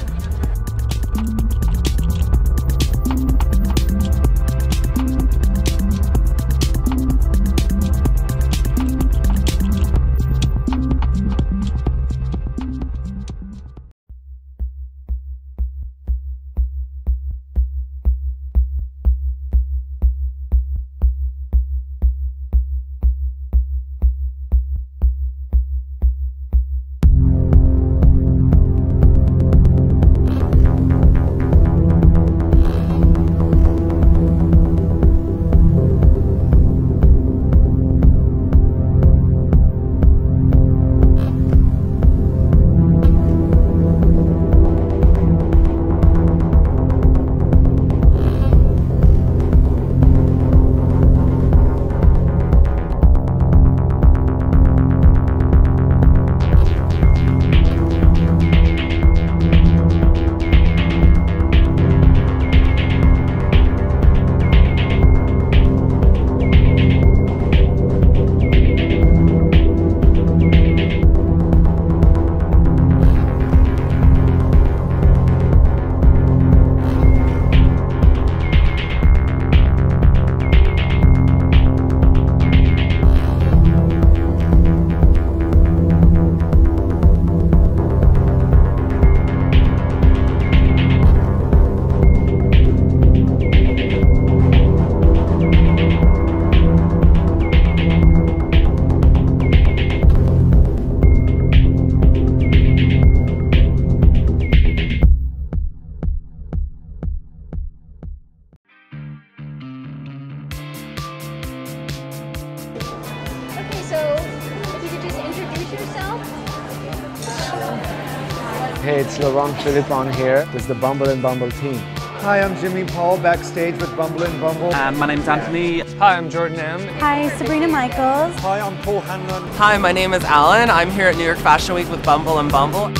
Hey, it's Laurent Philippon here. This is the Bumble and Bumble team. Hi, I'm Jimmy Paul, backstage with Bumble and Bumble. My name's Anthony. Hi, I'm Jordan M. Hi, Sabrina Michaels. Hi, I'm Paul Hanlon. Hi, my name is Alan. I'm here at New York Fashion Week with Bumble and Bumble.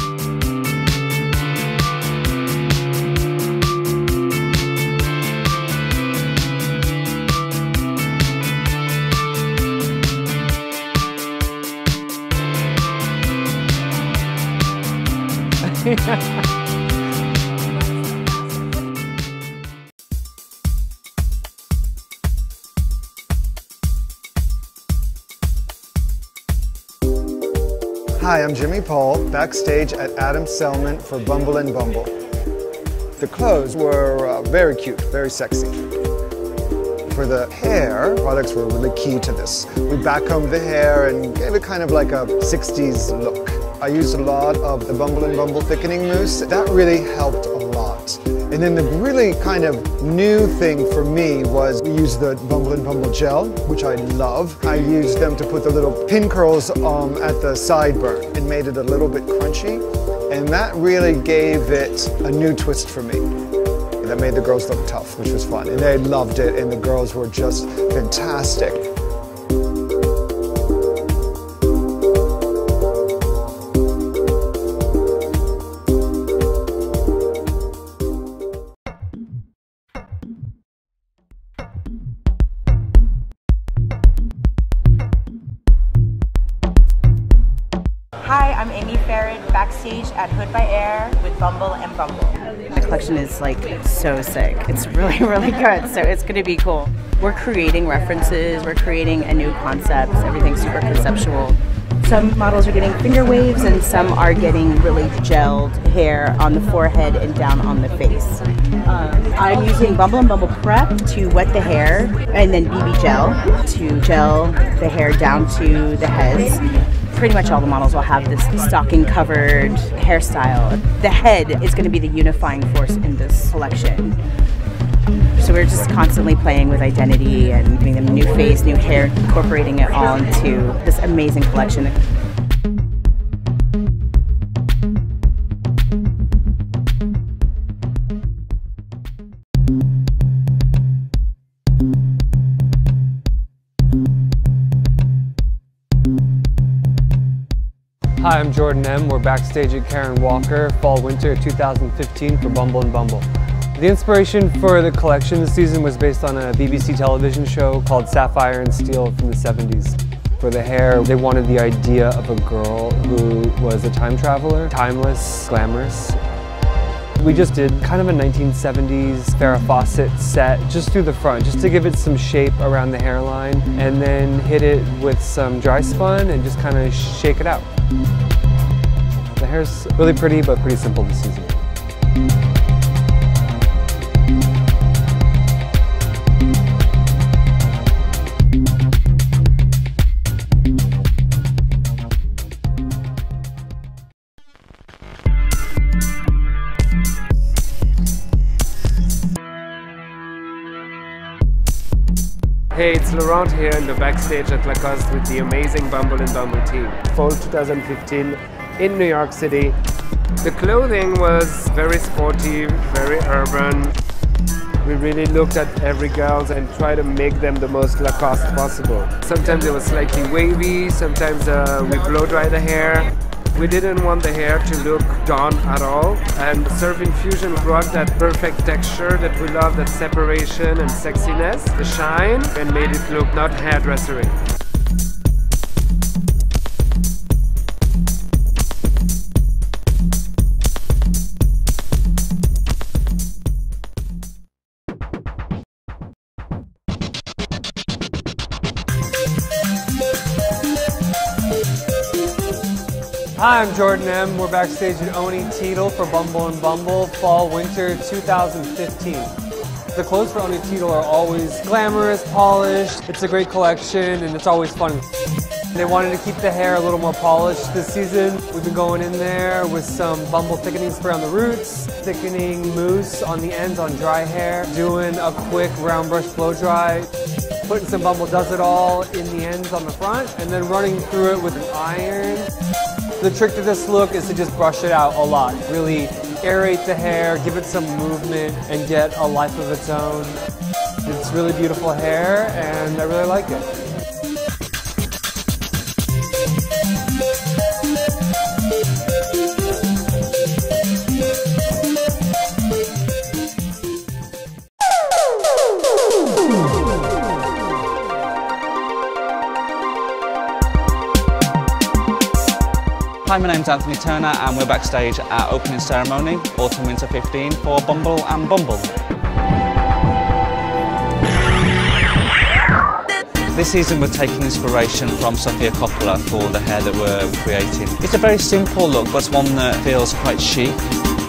Hi, I'm Jimmy Paul, backstage at Adam Selman for Bumble and Bumble. The clothes were very cute, very sexy. For the hair, products were really key to this. We backcombed the hair and gave it kind of like a 60s look. I used a lot of the Bumble and Bumble thickening mousse. That really helped a lot. And then the really kind of new thing for me was we used the Bumble and Bumble gel, which I love. I used them to put the little pin curls at the sideburn and made it a little bit crunchy. And that really gave it a new twist for me. That made the girls look tough, which was fun. And they loved it, and the girls were just fantastic. Hi, I'm Amy Farrad, backstage at Hood by Air with Bumble and Bumble. The collection is like so sick. It's really, really good, so it's gonna be cool. We're creating references, we're creating a new concept, everything's super conceptual. Some models are getting finger waves and some are getting really gelled hair on the forehead and down on the face. I'm using Bumble and Bumble Prep to wet the hair and then BB Gel to gel the hair down to the heads. Pretty much all the models will have this stocking covered hairstyle. The head is going to be the unifying force in this collection. So we're just constantly playing with identity and giving them a new face, new hair, incorporating it all into this amazing collection. Hi, I'm Jordan M. We're backstage at Karen Walker, Fall/Winter 2015 for Bumble and Bumble. The inspiration for the collection this season was based on a BBC television show called Sapphire and Steel from the 70s. For the hair, they wanted the idea of a girl who was a time traveler, timeless, glamorous. We just did kind of a 1970s Farrah Fawcett set just through the front, just to give it some shape around the hairline, and then hit it with some dry spun and just kind of shake it out. The hair's really pretty, but pretty simple this season. Hey, it's Laurent here in the backstage at Lacoste with the amazing Bumble and Bumble team. Fall 2015 in New York City. The clothing was very sporty, very urban. We really looked at every girl and tried to make them the most Lacoste possible. Sometimes it was slightly wavy, sometimes we blow dry the hair. We didn't want the hair to look done at all, and Surf Infusion brought that perfect texture that we love, that separation and sexiness, the shine, and made it look not hairdressery. Hi, I'm Jordan M. We're backstage at Oni Teetle for Bumble and Bumble Fall/Winter 2015. The clothes for Oni Teetle are always glamorous, polished. It's a great collection and it's always fun. They wanted to keep the hair a little more polished this season. We've been going in there with some Bumble thickening spray on the roots, thickening mousse on the ends on dry hair, doing a quick round brush blow dry, putting some Bumble Does It All in the ends on the front, and then running through it with an iron. The trick to this look is to just brush it out a lot. Really aerate the hair, give it some movement, and get a life of its own. It's really beautiful hair, and I really like it. Hi, my name's Anthony Turner and we're backstage at opening ceremony, Autumn/Winter 15 for Bumble and Bumble. This season we're taking inspiration from Sofia Coppola for the hair that we're creating. It's a very simple look, but it's one that feels quite chic.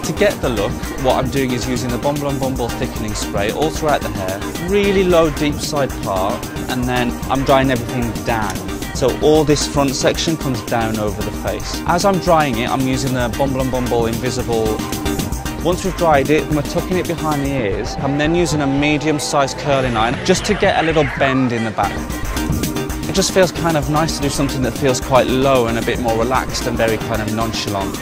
To get the look, what I'm doing is using the Bumble and Bumble thickening spray all throughout the hair, really low deep side part, and then I'm drying everything down. So all this front section comes down over the face. As I'm drying it, I'm using the Bumble and Bumble Invisible. Once we've dried it, we're tucking it behind the ears. I'm then using a medium-sized curling iron just to get a little bend in the back. It just feels kind of nice to do something that feels quite low and a bit more relaxed and very kind of nonchalant.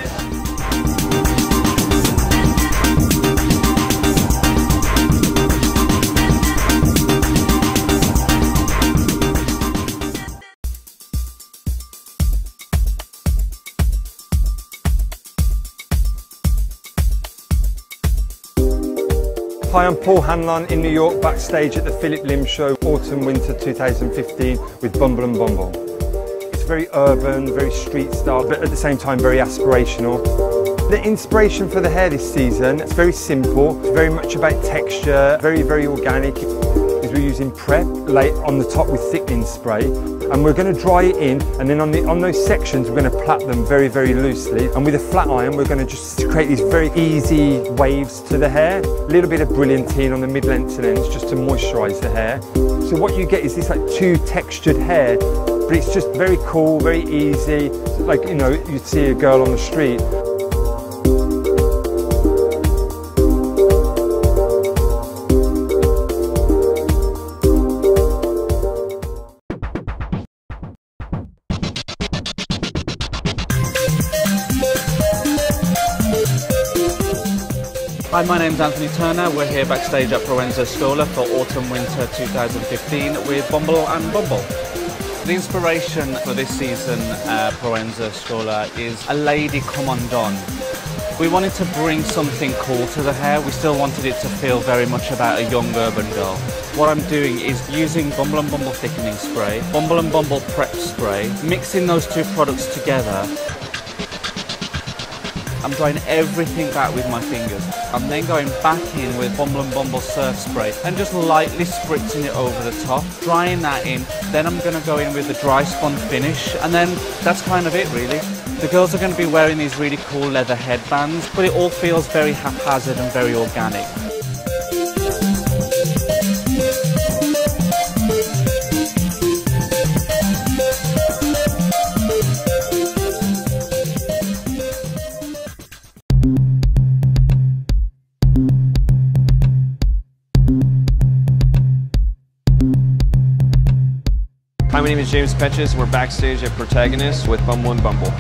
Hi, I'm Paul Hanlon in New York, backstage at the Philip Lim Show, Autumn-Winter 2015 with Bumble and Bumble. It's very urban, very street style, but at the same time very aspirational. The inspiration for the hair this season, it's very simple, it's very much about texture, very, very organic. We're using prep laid on the top with thickening spray, and we're going to dry it in, and then on those sections we're going to plait them very, very loosely, and with a flat iron we're going to just create these very easy waves to the hair. A little bit of brilliantine on the mid-length ends just to moisturise the hair. So what you get is this like two textured hair, but it's just very cool, very easy, like, you know, you'd see a girl on the street. Hi, my name's Anthony Turner. We're here backstage at Proenza Scola for Autumn-Winter 2015 with Bumble and Bumble. The inspiration for this season Proenza Scola is a lady come undone. We wanted to bring something cool to the hair. We still wanted it to feel very much about a young urban girl. What I'm doing is using Bumble and Bumble thickening spray, Bumble and Bumble prep spray, mixing those two products together. I'm drying everything back with my fingers. I'm then going back in with Bumble and Bumble surf spray and just lightly spritzing it over the top, drying that in. Then I'm going to go in with the dry spun finish, and then that's kind of it really. The girls are going to be wearing these really cool leather headbands, but it all feels very haphazard and very organic. Hi, my name is James Petches. We're backstage at Protagonist with Bumble and Bumble.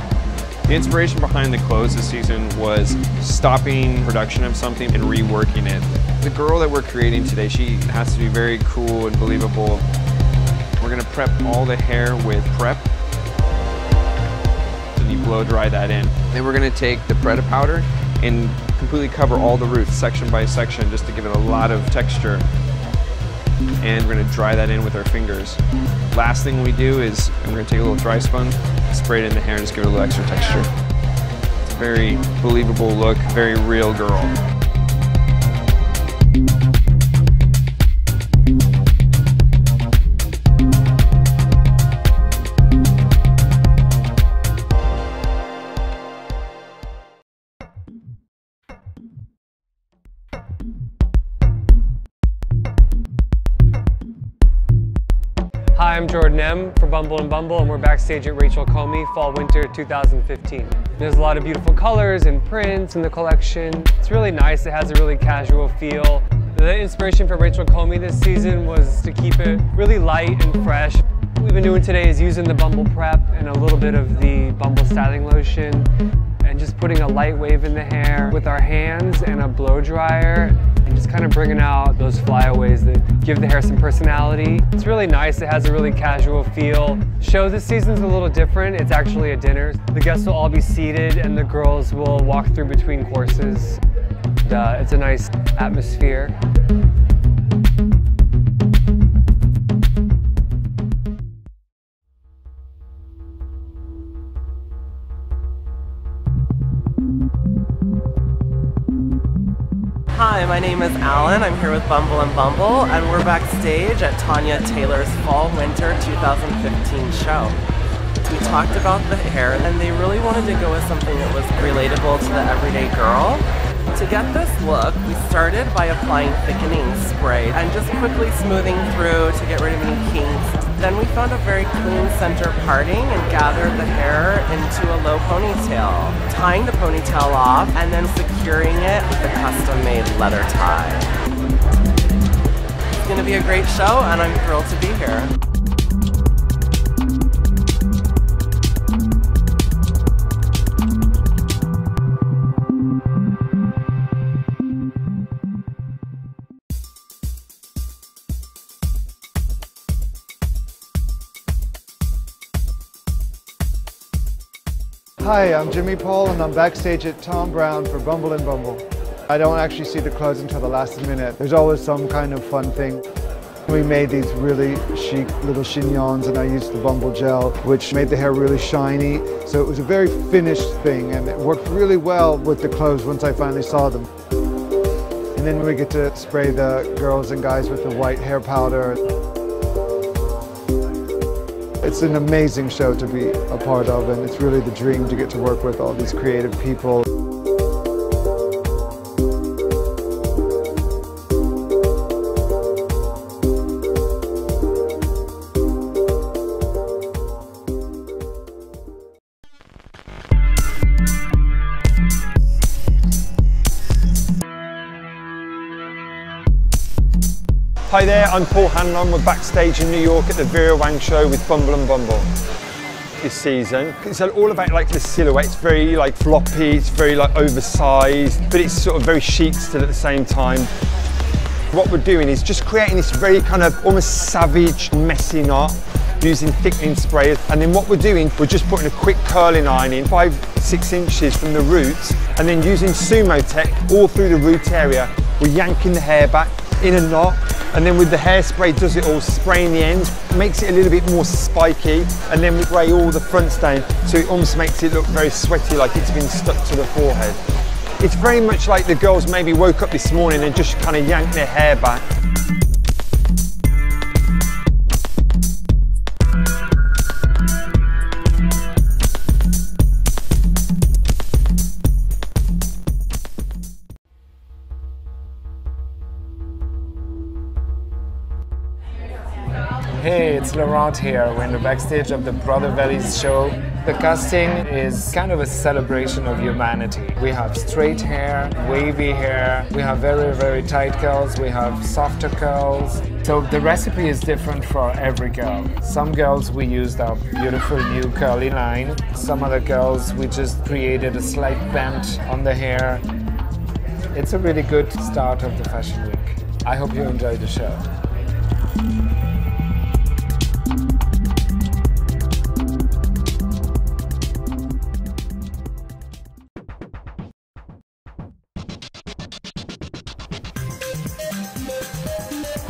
The inspiration behind the clothes this season was stopping production of something and reworking it. The girl that we're creating today, she has to be very cool and believable. We're going to prep all the hair with prep. And you blow dry that in. Then we're going to take the Preta powder and completely cover all the roots section by section just to give it a lot of texture. And we're going to dry that in with our fingers. Last thing we do is we're going to take a little dry spun, spray it in the hair, and just give it a little extra texture. It's a very believable look, very real girl. Hi, I'm Jordan M. for Bumble and Bumble, and we're backstage at Rachel Comey, Fall-Winter 2015. There's a lot of beautiful colors and prints in the collection. It's really nice. It has a really casual feel. The inspiration for Rachel Comey this season was to keep it really light and fresh. What we've been doing today is using the Bumble Prep and a little bit of the Bumble styling lotion and just putting a light wave in the hair with our hands and a blow dryer and just kind of bringing out those flyaways that give the hair some personality. It's really nice. It has a really casual feel. Show this season's a little different. It's actually a dinner. The guests will all be seated and the girls will walk through between courses. It's a nice atmosphere. Hi, my name is Alan. I'm here with Bumble and Bumble, and we're backstage at Tanya Taylor's Fall-Winter 2015 show. We talked about the hair, and they really wanted to go with something that was relatable to the everyday girl. To get this look, we started by applying thickening spray and just quickly smoothing through to get rid of any kinks. Then we found a very clean center parting and gathered the hair into a low ponytail, tying the ponytail off and then securing it with a custom-made leather tie. It's going to be a great show and I'm thrilled to be here. Hi, I'm Jimmy Paul and I'm backstage at Tom Brown for Bumble and Bumble. I don't actually see the clothes until the last minute. There's always some kind of fun thing. We made these really chic little chignons and I used the Bumble gel, which made the hair really shiny. So it was a very finished thing and it worked really well with the clothes once I finally saw them. And then we get to spray the girls and guys with the white hair powder. It's an amazing show to be a part of, and it's really the dream to get to work with all these creative people. Hi there, I'm Paul Hanlon. We're backstage in New York at the Vera Wang show with Bumble and Bumble. This season, it's all about like the silhouette. It's very like floppy, it's very like oversized, but it's sort of very chic still at the same time. What we're doing is just creating this very kind of almost savage, messy knot using thickening spray. And then what we're doing, we're just putting a quick curling iron in 5-6 inches from the roots, and then using Sumo Tech all through the root area. We're yanking the hair back in a knot, and then with the hairspray does it all, spraying the ends, makes it a little bit more spiky, and then we spray all the fronts down, so it almost makes it look very sweaty, like it's been stuck to the forehead. It's very much like the girls maybe woke up this morning and just kind of yanked their hair back. Hey, it's Laurent here. We're in the backstage of the Brother Valleys show. The casting is kind of a celebration of humanity. We have straight hair, wavy hair, we have very, very tight curls, we have softer curls. So the recipe is different for every girl. Some girls we used our beautiful new curly line. Some other girls we just created a slight bend on the hair. It's a really good start of the fashion week. I hope you enjoy the show.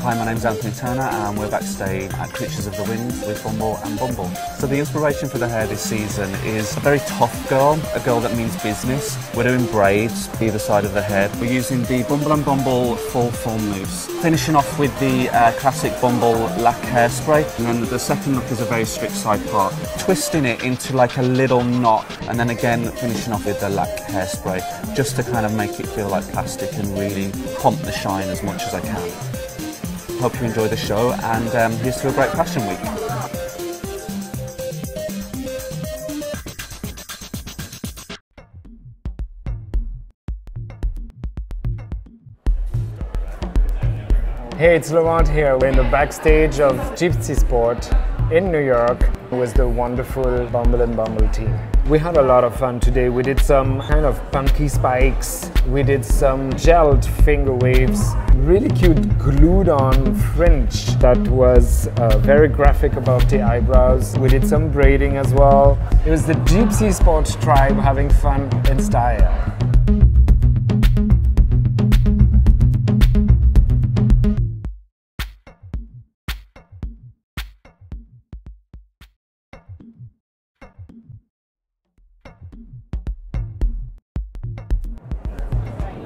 Hi, my name's Anthony Turner and we're backstage at Creatures of the Wind with Bumble and Bumble. So the inspiration for the hair this season is a very tough girl, a girl that means business. We're doing braids either side of the head. We're using the Bumble and Bumble Full Form Mousse. Finishing off with the classic Bumble lac hairspray, and then the second look is a very strict side part. Twisting it into like a little knot, and then again finishing off with the lac hairspray, just to kind of make it feel like plastic and really pump the shine as much as I can. Hope you enjoy the show, and here's to a great fashion week. Hey, it's Laurent here. We're in the backstage of Gypsy Sport in New York with the wonderful Bumble and Bumble team. We had a lot of fun today. We did some kind of punky spikes. We did some gelled finger waves. Really cute glued on fringe that was very graphic above the eyebrows. We did some braiding as well. It was the Gypsy Sport tribe having fun in style.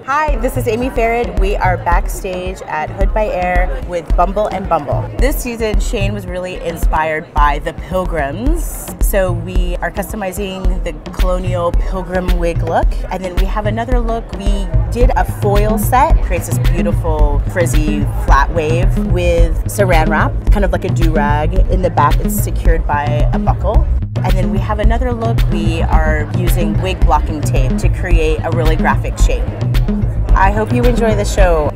Hi, this is Amy Farrad. We are backstage at Hood by Air with Bumble and Bumble. This season, Shane was really inspired by the Pilgrims. So we are customizing the colonial pilgrim wig look. And then we have another look. We did a foil set, creates this beautiful frizzy flat wave with saran wrap, kind of like a do-rag. In the back it's secured by a buckle. And then we have another look. We are using wig blocking tape to create a really graphic shape. I hope you enjoy the show.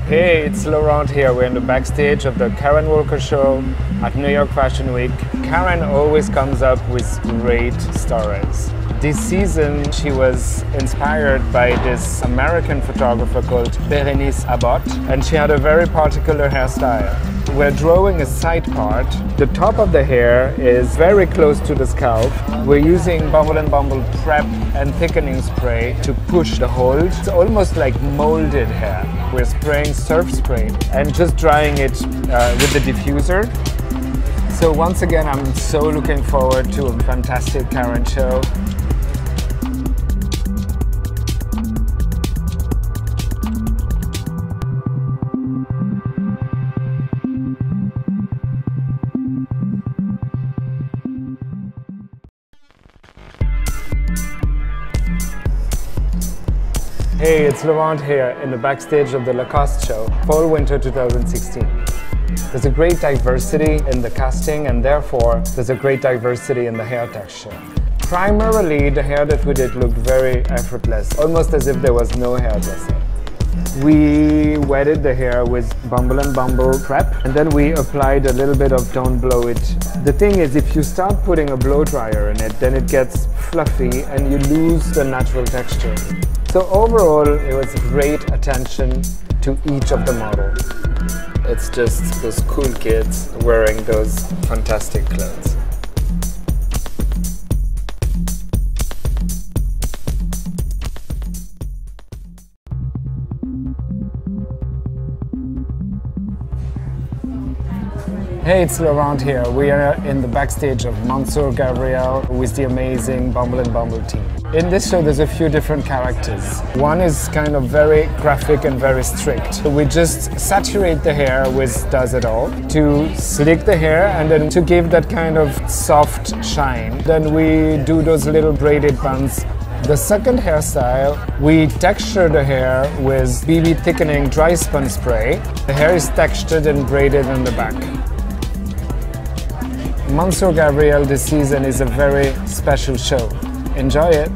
Hey, it's Laurent here. We're in the backstage of the Karen Walker show at New York Fashion Week. Karen always comes up with great stories. This season, she was inspired by this American photographer called Berenice Abbott, and she had a very particular hairstyle. We're drawing a side part. The top of the hair is very close to the scalp. We're using Bumble & Bumble prep and thickening spray to push the hold. It's almost like molded hair. We're spraying surf spray and just drying it with the diffuser. So once again, I'm so looking forward to a fantastic Karen show. Hey, it's Laurent here in the backstage of the Lacoste show, Fall/Winter 2016. There's a great diversity in the casting, and therefore there's a great diversity in the hair texture. Primarily, the hair that we did looked very effortless, almost as if there was no hairdresser. We wetted the hair with Bumble & Bumble prep, and then we applied a little bit of Don't Blow It. The thing is, if you start putting a blow dryer in it, then it gets fluffy and you lose the natural texture. So overall, it was great attention to each of the models. It's just those cool kids wearing those fantastic clothes. Hey, it's Laurent here. We are in the backstage of Mansour Gabriel with the amazing Bumble & Bumble team. In this show, there's a few different characters. One is kind of very graphic and very strict. We just saturate the hair with Does It All to slick the hair and then to give that kind of soft shine. Then we do those little braided buns. The second hairstyle, we texture the hair with BB thickening dry spun spray. The hair is textured and braided in the back. Mansour Gabriel this season is a very special show. Enjoy it!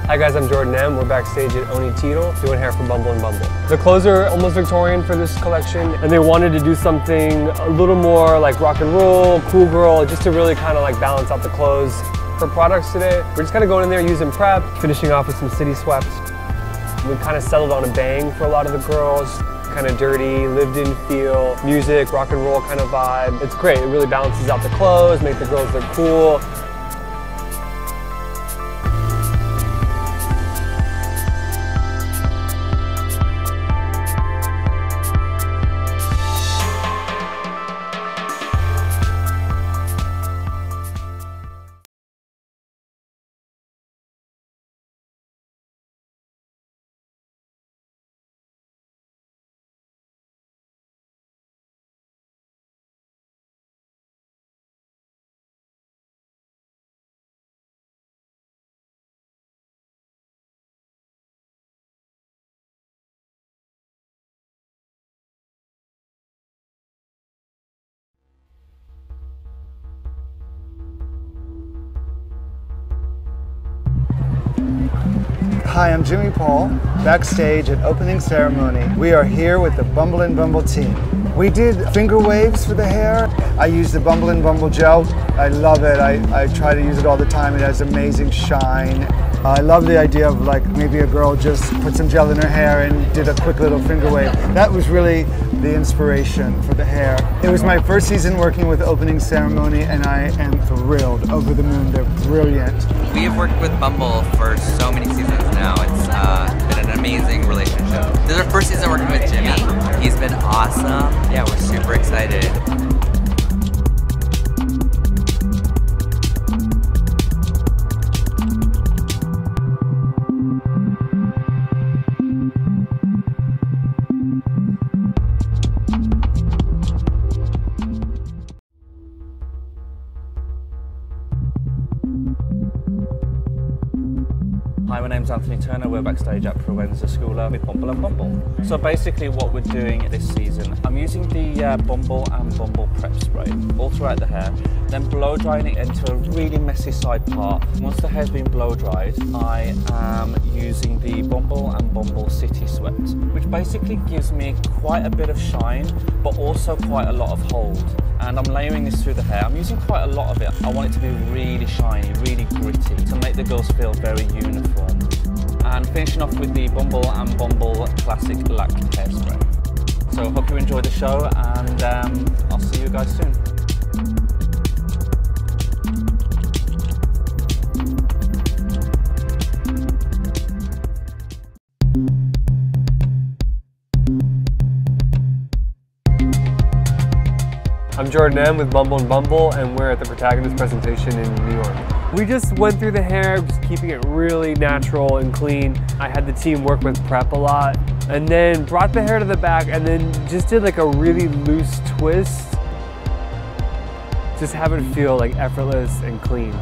Hi guys, I'm Jordan M. We're backstage at Oni Tito doing hair for Bumble & Bumble. The clothes are almost Victorian for this collection, and they wanted to do something a little more like rock and roll, cool girl, just to really kind of like balance out the clothes. For products today, we're just kind of going in there using prep, finishing off with some city swept. We kind of settled on a bang for a lot of the girls. Kind of dirty, lived-in feel, music, rock and roll kind of vibe. It's great, it really balances out the clothes, make the girls look cool. Hi, I'm Jimmy Paul, backstage at opening ceremony. We are here with the Bumble & Bumble team. We did finger waves for the hair. I used the Bumble & Bumble gel. I love it. I try to use it all the time. It has amazing shine. I love the idea of like maybe a girl just put some gel in her hair and did a quick little finger wave. That was really the inspiration for the hair. It was my first season working with opening ceremony, and I am thrilled, over the moon. They're brilliant. We have worked with Bumble for so many seasons now. It's been an awesome. Yeah, we're super excited. Hi, my name's Anthony Turner. We're backstage at Provenza Schooler with Bumble and Bumble. So basically what we're doing this season, I'm using the Bumble and Bumble prep spray all throughout the hair, then blow drying it into a really messy side part. Once the hair's been blow dried, I am using the Bumble and Bumble City Sweat, which basically gives me quite a bit of shine, but also quite a lot of hold. And I'm layering this through the hair. I'm using quite a lot of it. I want it to be really shiny, really gritty, to make the girls feel very uniform. And finishing off with the Bumble and Bumble Classic Lac Hairspray. So hope you enjoy the show, and I'll see you guys soon. I'm Jordan M with Bumble and Bumble, and we're at the Protagonist presentation in New York. We just went through the hair, just keeping it really natural and clean. I had the team work with prep a lot, and then brought the hair to the back, and then just did like a really loose twist. Just have it feel like effortless and clean.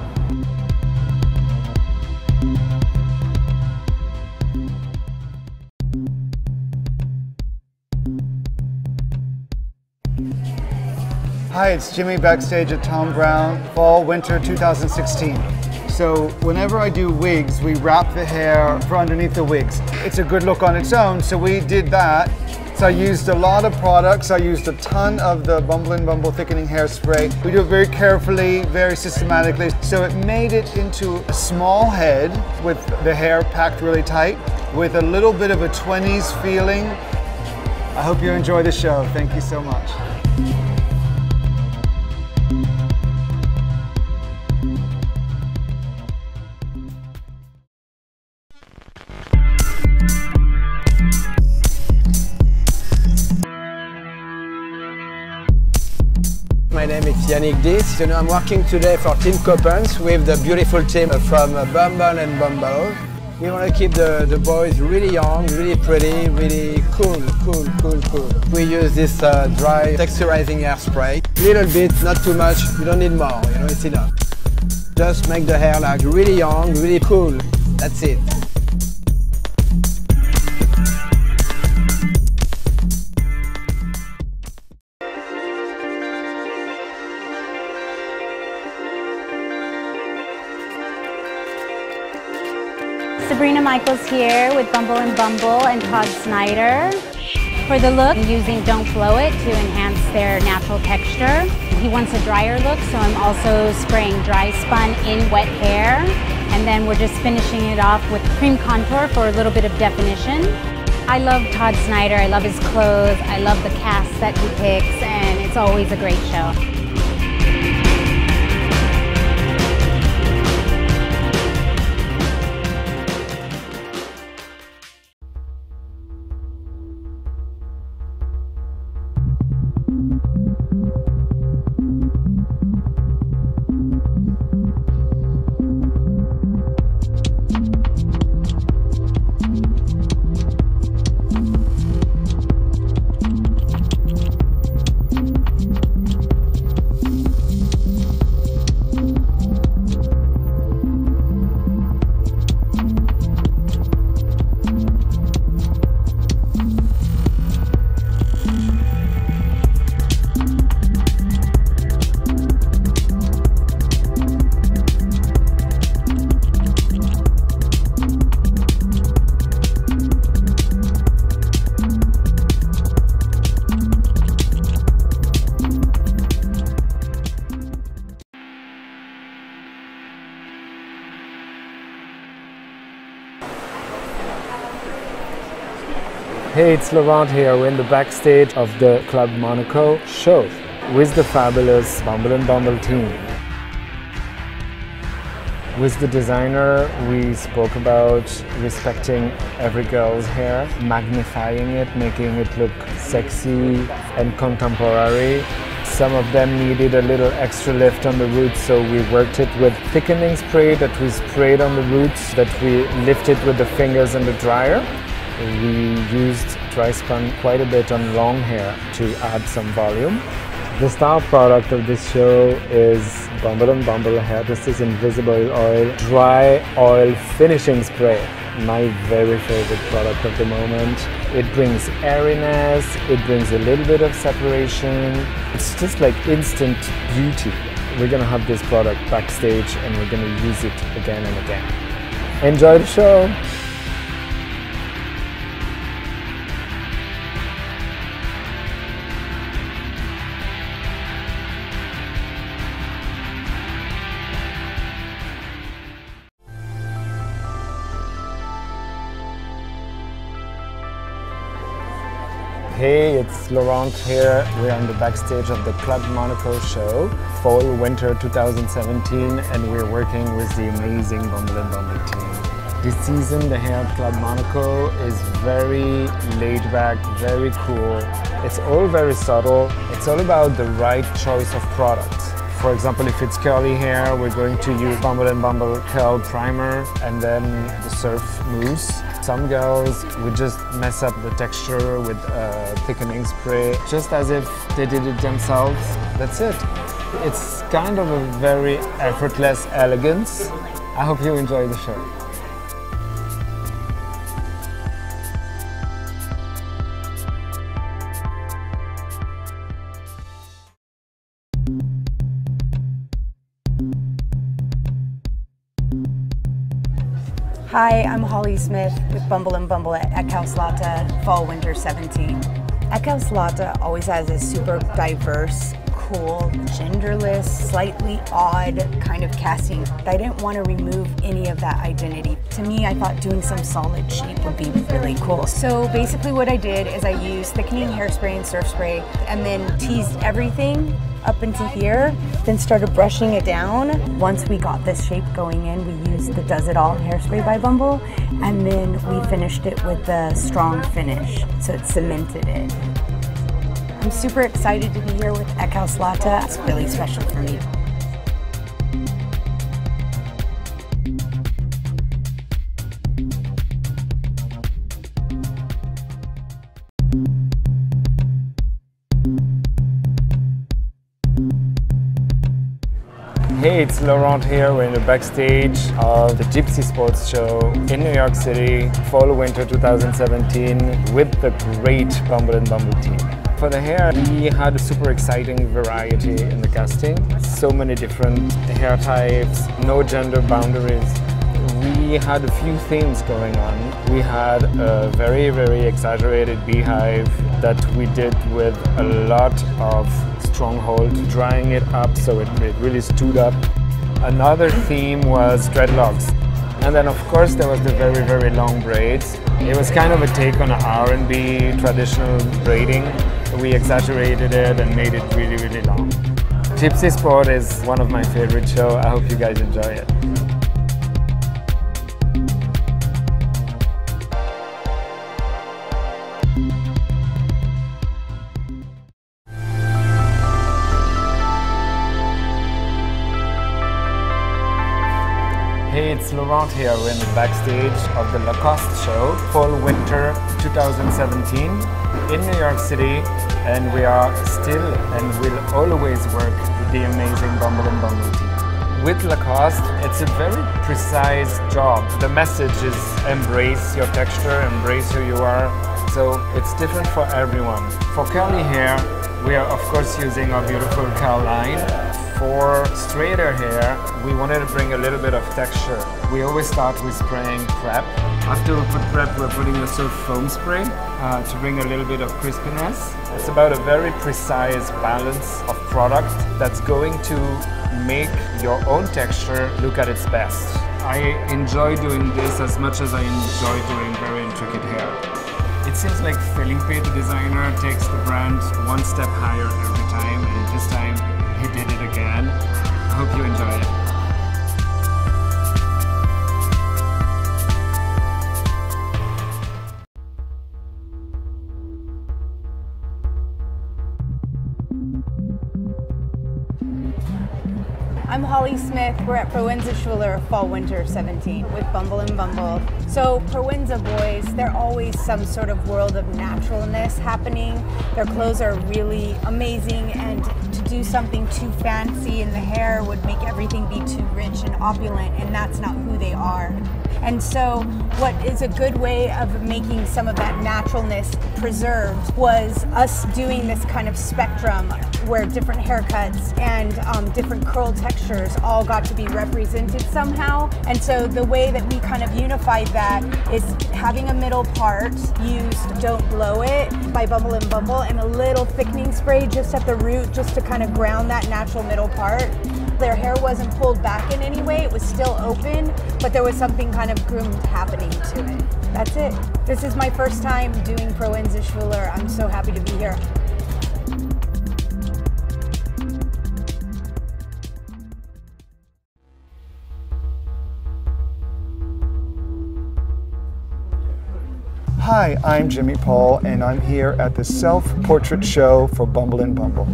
Hi, it's Jimmy backstage at Tom Brown, fall, winter 2016. So whenever I do wigs, we wrap the hair for underneath the wigs. It's a good look on its own, so we did that. So I used a lot of products. I used a ton of the Bumble and Bumble thickening hairspray. We do it very carefully, very systematically. So it made it into a small head with the hair packed really tight, with a little bit of a 20s feeling. I hope you enjoy the show. Thank you so much. My name is Yannick Dis. You know, I'm working today for Team Coppens with the beautiful team from Bumble and Bumble. We want to keep the boys really young, really pretty, really cool. We use this dry texturizing hairspray. Little bit, not too much. You don't need more, you know, it's enough. Just make the hair like really young, really cool. That's it. Sabrina Michaels here with Bumble and Bumble and Todd Snyder. For the look, I'm using Don't Blow It to enhance their natural texture. He wants a drier look, so I'm also spraying dry spun in wet hair. And then we're just finishing it off with cream contour for a little bit of definition. I love Todd Snyder, I love his clothes, I love the cast that he picks, and it's always a great show. Hey, it's Laurent here. We're in the backstage of the Club Monaco show with the fabulous Bumble and Bumble team. With the designer, we spoke about respecting every girl's hair, magnifying it, making it look sexy and contemporary. Some of them needed a little extra lift on the roots, so we worked it with thickening spray that we sprayed on the roots, that we lifted with the fingers and the dryer. We used dry spun quite a bit on long hair to add some volume. The star product of this show is Bumble and Bumble Hair. This is Invisible Oil Dry Oil Finishing Spray. My very favorite product of the moment. It brings airiness, it brings a little bit of separation. It's just like instant beauty. We're gonna have this product backstage and we're gonna use it again and again. Enjoy the show! Hey, it's Laurent here. We're on the backstage of the Club Monaco show, Fall/Winter 2017, and we're working with the amazing Bumble and Bumble team. This season, the hair at Club Monaco is very laid back, very cool. It's all very subtle. It's all about the right choice of products. For example, if it's curly hair, we're going to use Bumble and Bumble Curl Primer and then the Surf Mousse. Some girls would just mess up the texture with a thickening spray, just as if they did it themselves. That's it. It's kind of a very effortless elegance. I hope you enjoy the show. Hi, I'm Holly Smith with Bumble and Bumble at Ekhouse Fall/Winter 17. Ekhouse always has a super diverse, cool, genderless, slightly odd kind of casting. I didn't want to remove any of that identity. To me, I thought doing some solid shape would be really cool. So basically what I did is I used thickening hairspray and surf spray and then teased everything up into here, then started brushing it down. Once we got this shape going in, we used the Does It All hairspray by Bumble, and then we finished it with the strong finish, so it cemented it. I'm super excited to be here with Ekhouse. It's really special for me. Hey, it's Laurent here. We're in the backstage of the Gypsy Sports Show in New York City, Fall/Winter 2017, with the great Bumble and Bumble team. For the hair, we had a super exciting variety in the casting. So many different hair types, no gender boundaries. We had a few themes going on. We had a very, very exaggerated beehive that we did with a lot of stronghold, drying it up so it really stood up. Another theme was dreadlocks. And then of course there was the very, very long braids. It was kind of a take on R&B traditional braiding. We exaggerated it and made it really, really long. Gypsy Sport is one of my favorite shows. I hope you guys enjoy it. Hey, it's Laurent here. We're in the backstage of the Lacoste show, Fall/Winter 2017 in New York City, and we are still and will always work with the amazing Bumble and Bumble team. With Lacoste, it's a very precise job. The message is embrace your texture, embrace who you are. So it's different for everyone. For curly hair, we are of course using our beautiful curl line. For straighter hair, we wanted to bring a little bit of texture. We always start with spraying prep. After we put prep, we're putting the surf foam spray to bring a little bit of crispiness. It's about a very precise balance of product that's going to make your own texture look at its best. I enjoy doing this as much as I enjoy doing very intricate hair. It seems like Felipe, the designer, takes the brand one step higher every time, and this time he did it again. I hope you enjoy it. I'm Holly Smith. We're at Proenza Schuler Fall Winter 17 with Bumble and Bumble. So Proenza boys, they're always some sort of world of naturalness happening. Their clothes are really amazing, and to do something too fancy in the hair would make everything be too rich and opulent, and that's not who they are. And so what is a good way of making some of that naturalness preserved was us doing this kind of spectrum where different haircuts and different curl textures all got to be represented somehow. And so the way that we kind of unified that is having a middle part, used Don't Blow It by Bumble and Bumble, and a little thickening spray just at the root just to kind of ground that natural middle part. Their hair wasn't pulled back in any way, it was still open, but there was something kind of groomed happening to it. That's it. This is my first time doing Proenza Schuler. I'm so happy to be here. Hi, I'm Jimmy Paul, and I'm here at the self-portrait show for Bumble and Bumble.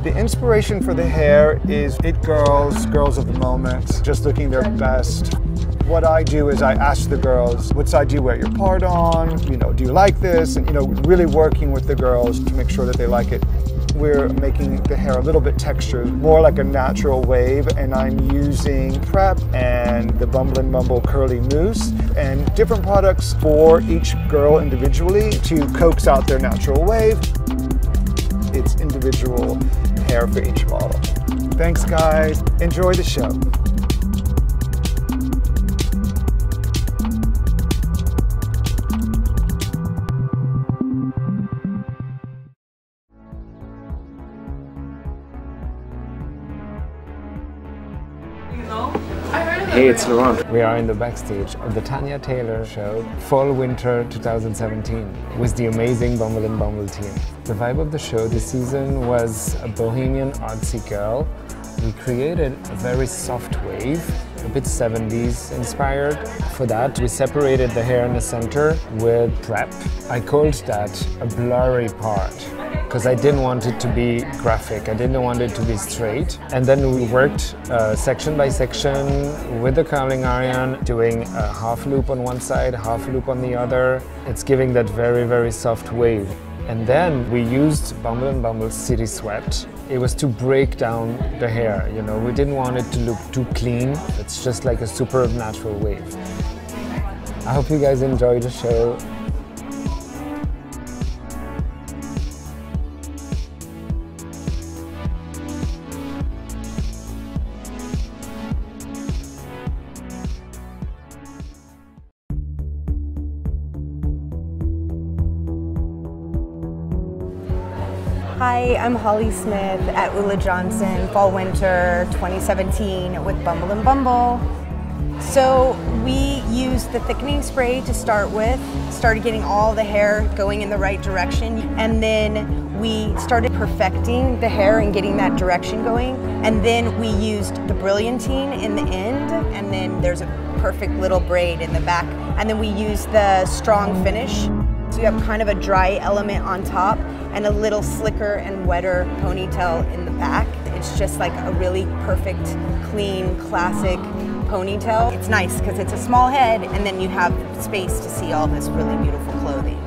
The inspiration for the hair is it girls of the moment, just looking their best. What I do is I ask the girls, what side do you wear your part on? You know, do you like this? And, you know, really working with the girls to make sure that they like it. We're making the hair a little bit textured, more like a natural wave, and I'm using Prep and the Bumble and Bumble Curly Mousse and different products for each girl individually to coax out their natural wave. It's individual hair for each model. Thanks guys, enjoy the show. Hey, it's Laurent. We are in the backstage of the Tanya Taylor show, Fall Winter 2017, with the amazing Bumble and Bumble team. The vibe of the show this season was a bohemian artsy girl. We created a very soft wave, a bit 70s inspired. For that, we separated the hair in the center with Prep. I called that a blurry part, because I didn't want it to be graphic, I didn't want it to be straight. And then we worked section by section with the curling iron, doing a half loop on one side, half loop on the other. It's giving that very, very soft wave. And then we used Bumble and Bumble City Sweat. It was to break down the hair, you know, we didn't want it to look too clean. It's just like a superb natural wave. I hope you guys enjoy the show. Hi, I'm Holly Smith at Ulla Johnson Fall Winter 2017 with Bumble and Bumble. So we used the thickening spray to start with, started getting all the hair going in the right direction, and then we started perfecting the hair and getting that direction going, and then we used the brilliantine in the end, and then there's a perfect little braid in the back, and then we used the strong finish. So you have kind of a dry element on top and a little slicker and wetter ponytail in the back. It's just like a really perfect, clean, classic ponytail. It's nice because it's a small head and then you have space to see all this really beautiful clothing.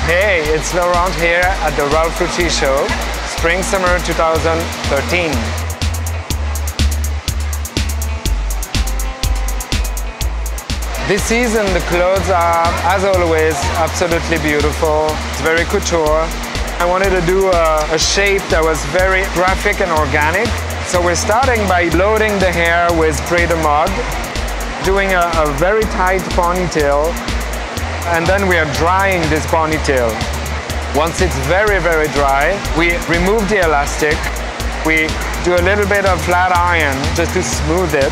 Hey, it's Laurent here at the Ralph Rucci Show, Spring-Summer 2013. This season the clothes are, as always, absolutely beautiful. It's very couture. I wanted to do a shape that was very graphic and organic. So we're starting by loading the hair with spray de mode, doing a very tight ponytail, and then we are drying this ponytail. Once it's very, very dry, we remove the elastic. We do a little bit of flat iron just to smooth it.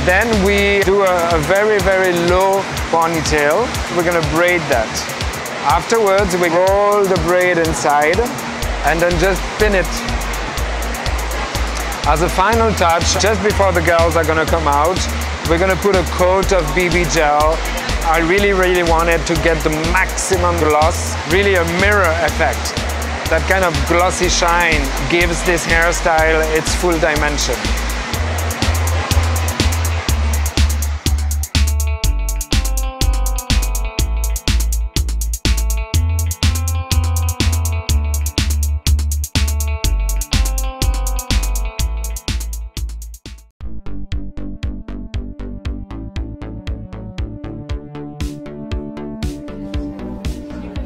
Then we do a very, very low ponytail. We're gonna braid that. Afterwards, we roll the braid inside and then just pin it. As a final touch, just before the girls are gonna come out, we're gonna put a coat of BB gel. I really, really wanted to get the maximum gloss, really a mirror effect. That kind of glossy shine gives this hairstyle its full dimension.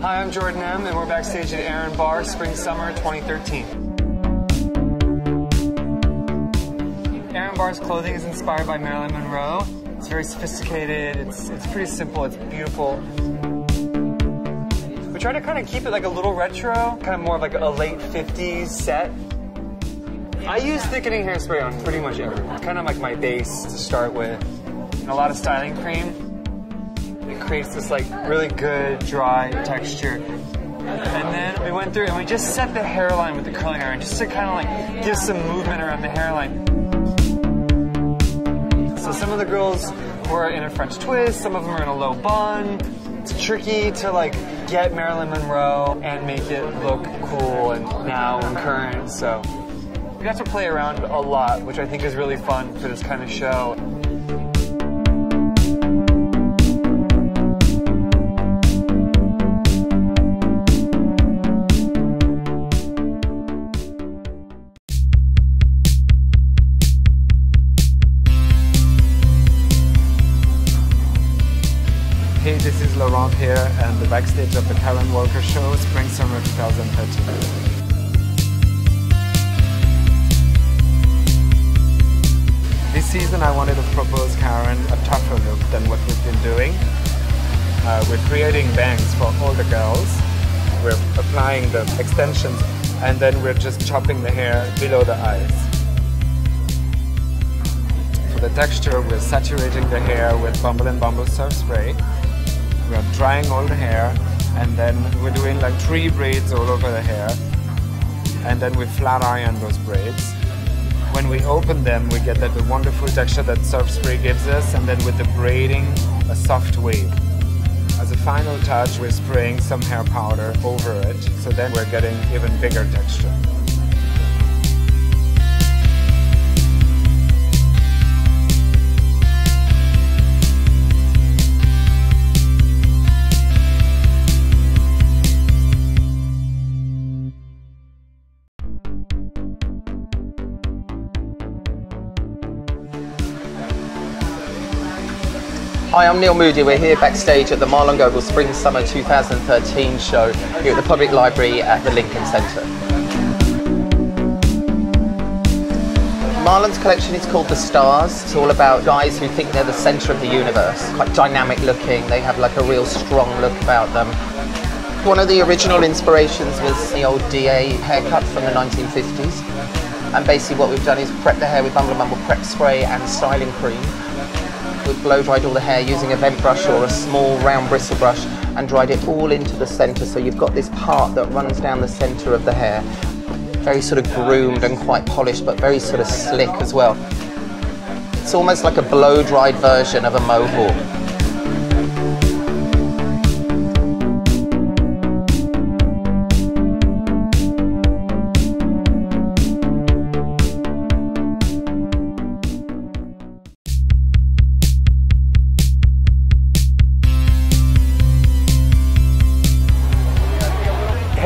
Hi, I'm Jordan M, and we're backstage at Aaron Bar, Spring-Summer 2013. Aaron Bar's clothing is inspired by Marilyn Monroe. It's very sophisticated, it's pretty simple, it's beautiful. We try to kind of keep it like a little retro, kind of more of like a late 50s set. I use thickening hairspray on pretty much everyone, kind of like my base to start with. And a lot of styling cream. It creates this like really good dry texture. And then we went through and we just set the hairline with the curling iron just to kind of like give some movement around the hairline. So some of the girls were in a French twist, some of them are in a low bun. It's tricky to like get Marilyn Monroe and make it look cool and now and current. So we got to play around a lot, which I think is really fun for this kind of show. Hey, this is Laurent here and the backstage of the Karen Walker Show, Spring-Summer 2013. This season I wanted to propose Karen a tougher look than what we've been doing. We're creating bangs for all the girls. We're applying the extensions and then we're just chopping the hair below the eyes. For the texture, we're saturating the hair with Bumble and Bumble surf spray. We're drying all the hair and then we're doing like 3 braids all over the hair and then we flat iron those braids. When we open them, we get that wonderful texture that surf spray gives us, and then with the braiding, a soft wave. As a final touch, we're spraying some hair powder over it, so then we're getting even bigger texture. Hi, I'm Neil Moody. We're here backstage at the Marlon Goebel Spring-Summer 2013 show here at the Public Library at the Lincoln Center. Marlon's collection is called The Stars. It's all about guys who think they're the center of the universe. Quite dynamic looking. They have like a real strong look about them. One of the original inspirations was the old DA haircut from the 1950s. And basically what we've done is prep the hair with Bumble and Bumble prep spray and styling cream. We've blow dried all the hair using a vent brush or a small round bristle brush and dried it all into the center, so you've got this part that runs down the center of the hair. Very sort of groomed and quite polished, but very sort of slick as well. It's almost like a blow dried version of a mohawk.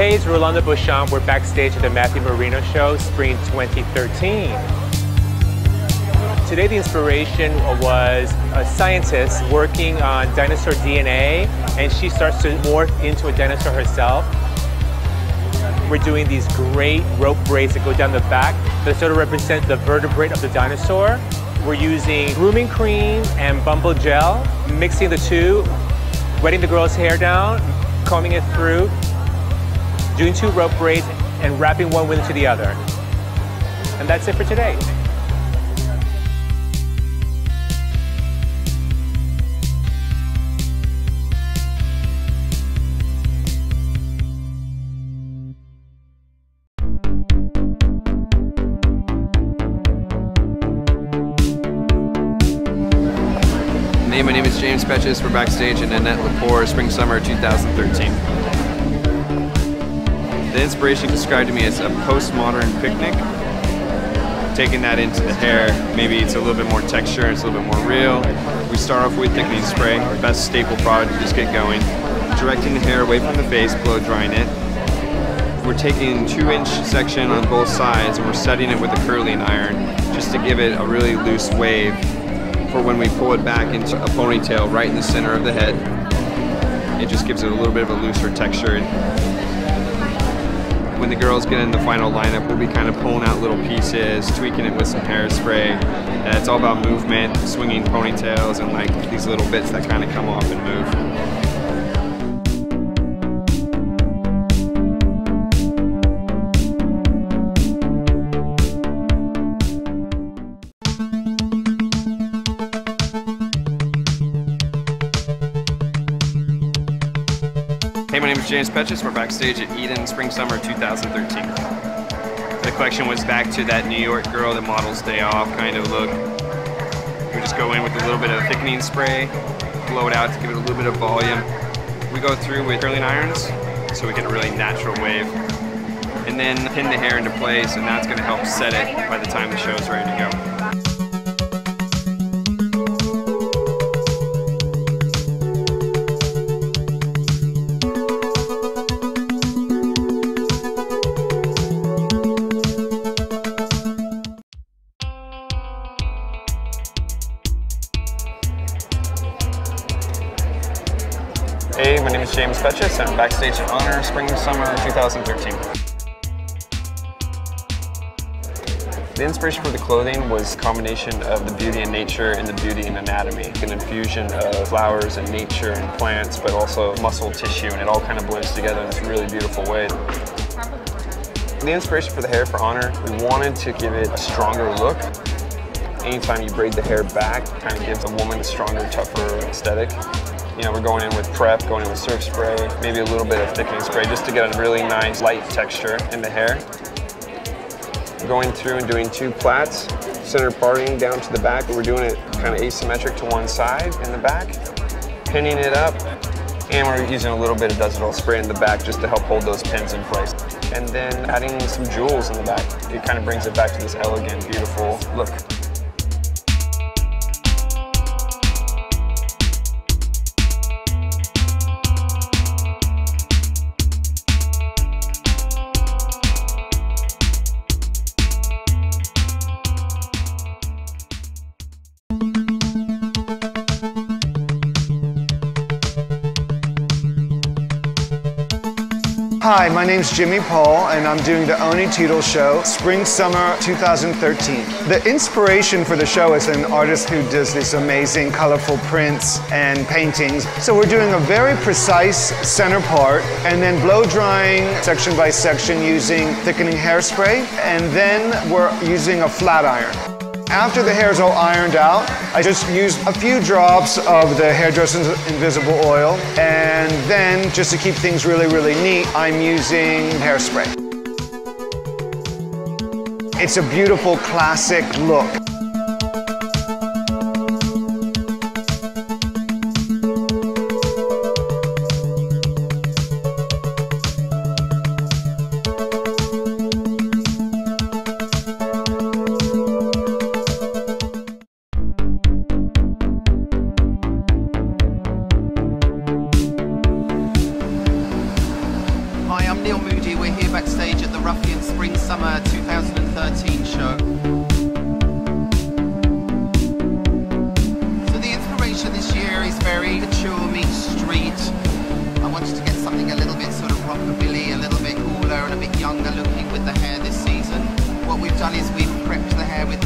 Hey, it's Rolanda Beauchamp. We're backstage at the Matthew Marino Show, Spring 2013. Today the inspiration was a scientist working on dinosaur DNA, and she starts to morph into a dinosaur herself. We're doing these great rope braids that go down the back that sort of represent the vertebrae of the dinosaur. We're using grooming cream and Bumble gel, mixing the two, wetting the girl's hair down, combing it through, doing 2 rope braids, and wrapping one into the other. And that's it for today. Hey, my name is James Petches. We're backstage at Annette Lepore, Spring Summer 2013. The inspiration described to me as a postmodern picnic. Taking that into the hair, maybe it's a little bit more texture, it's a little bit more real. We start off with thickening spray, our best staple product to just get going. Directing the hair away from the face, blow drying it. We're taking 2-inch section on both sides and we're setting it with a curling iron just to give it a really loose wave for when we pull it back into a ponytail right in the center of the head. It just gives it a little bit of a looser texture. When the girls get in the final lineup, we'll be kind of pulling out little pieces, tweaking it with some hairspray. And it's all about movement, swinging ponytails, and like these little bits that kind of come off and move. Hey, my name is James Petches. We're backstage at Eden Spring Summer 2013. The collection was back to that New York girl that models day off kind of look. We just go in with a little bit of thickening spray, blow it out to give it a little bit of volume. We go through with curling irons so we get a really natural wave. And then pin the hair into place, and that's going to help set it by the time the show is ready to go. Hey, my name is James Petches and I'm backstage at Honor Spring Summer 2013. The inspiration for the clothing was a combination of the beauty in nature and the beauty in anatomy. An infusion of flowers and nature and plants, but also muscle tissue, and it all kind of blends together in this really beautiful way. The inspiration for the hair for Honor, we wanted to give it a stronger look. Anytime you braid the hair back, it kind of gives a woman a stronger, tougher aesthetic. You know, we're going in with prep, going in with surf spray, maybe a little bit of thickening spray just to get a really nice light texture in the hair. Going through and doing 2 plaits, center parting down to the back, but we're doing it kind of asymmetric to one side in the back, pinning it up, and we're using a little bit of Does It All spray in the back just to help hold those pins in place. And then adding some jewels in the back. It kind of brings it back to this elegant, beautiful look. Hi, my name's Jimmy Paul, and I'm doing the Oni Tito Show, Spring Summer 2013. The inspiration for the show is an artist who does these amazing colorful prints and paintings. So we're doing a very precise center part, and then blow drying section by section using thickening hairspray, and then we're using a flat iron. After the hair is all ironed out, I just use a few drops of the hairdresser's invisible oil, and then just to keep things really, really neat, I'm using hairspray. It's a beautiful classic look.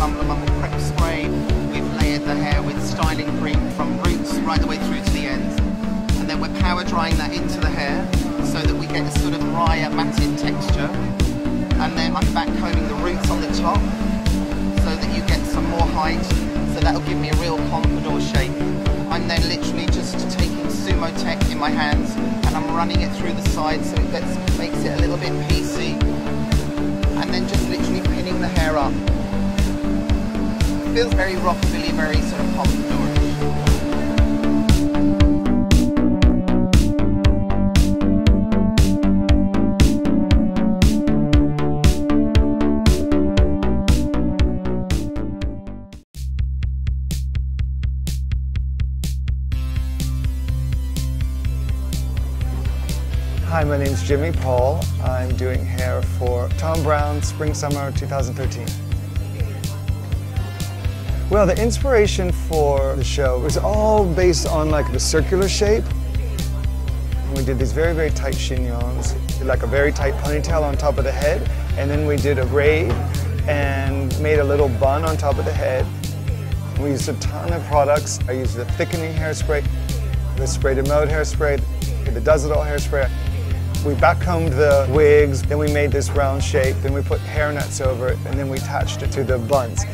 Bumble and Bumble prep spray. We've layered the hair with styling cream from roots right the way through to the ends. And then we're power drying that into the hair so that we get a sort of drier, matted texture. And then I'm back combing the roots on the top so that you get some more height. So that'll give me a real pompadour shape. I'm then literally just taking Sumo Tech in my hands and I'm running it through the sides so it makes it a little bit piecey. And then just literally pinning the hair up. It feels very rockabilly, very sort of pompadour. Hi, my name's Jimmy Paul. I'm doing hair for Tom Brown Spring Summer 2013. Well, the inspiration for the show was all based on like the circular shape. And we did these very, very tight chignons, like a very tight ponytail on top of the head. And then we did a braid and made a little bun on top of the head. We used a ton of products. I used the thickening hairspray, the spray de mode hairspray, the Does It All hairspray. We backcombed the wigs, then we made this round shape, then we put hair nets over it, and then we attached it to the buns.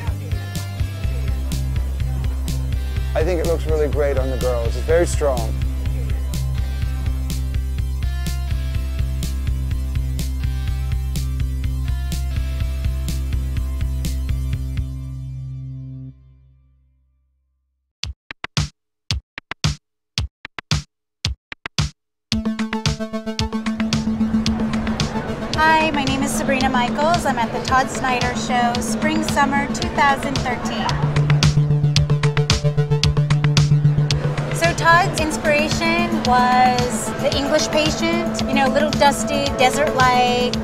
I think it looks really great on the girls. It's very strong. Hi, my name is Sabrina Michaels. I'm at the Todd Snyder Show, Spring Summer 2013. So Todd's inspiration was the English patient, you know, a little dusty, desert-like.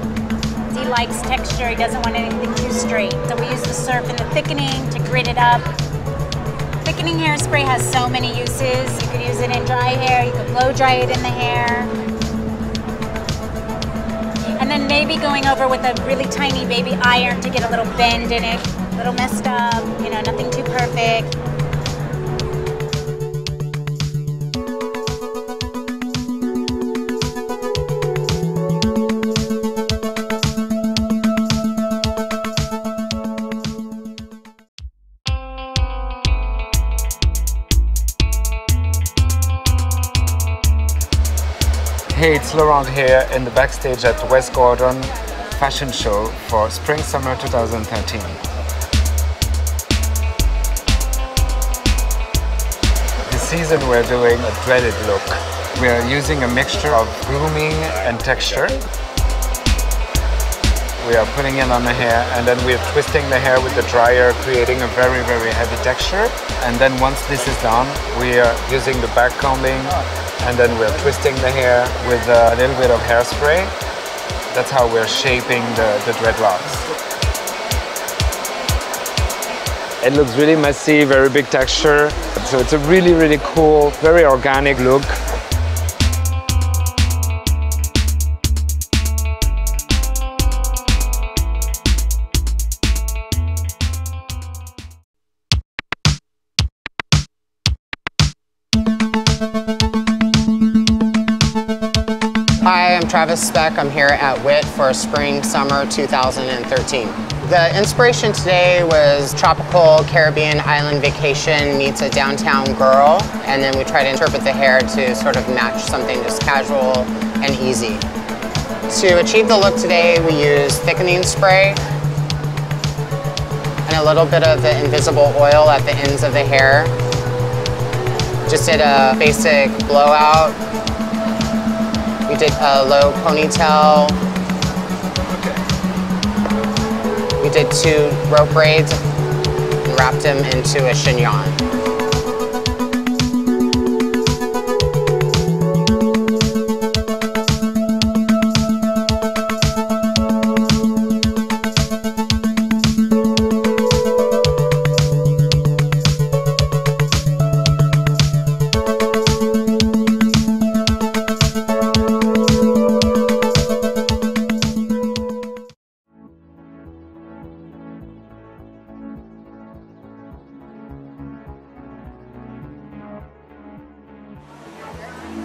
He likes texture, he doesn't want anything too straight. So we use the surf and the thickening to grit it up. Thickening hairspray has so many uses. You could use it in dry hair, you could blow dry it in the hair. And then maybe going over with a really tiny baby iron to get a little bend in it, a little messed up, you know, nothing too perfect. Hey, it's Laurent here in the backstage at West Gordon Fashion Show for Spring Summer 2013. This season we're doing a dreaded look. We are using a mixture of grooming and texture. We are putting it on the hair and then we are twisting the hair with the dryer, creating a very, very heavy texture. And then once this is done, we are using the back combing and then we're twisting the hair with a little bit of hairspray. That's how we're shaping the dreadlocks. It looks really messy, very big texture. So it's a really, really cool, very organic look. Hi, I'm Travis Speck. I'm here at WIT for Spring Summer 2013. The inspiration today was tropical Caribbean island vacation meets a downtown girl, and then we try to interpret the hair to sort of match something just casual and easy. To achieve the look today, we use thickening spray and a little bit of the invisible oil at the ends of the hair. Just did a basic blowout. We did a low ponytail. We did 2 rope braids and wrapped them into a chignon.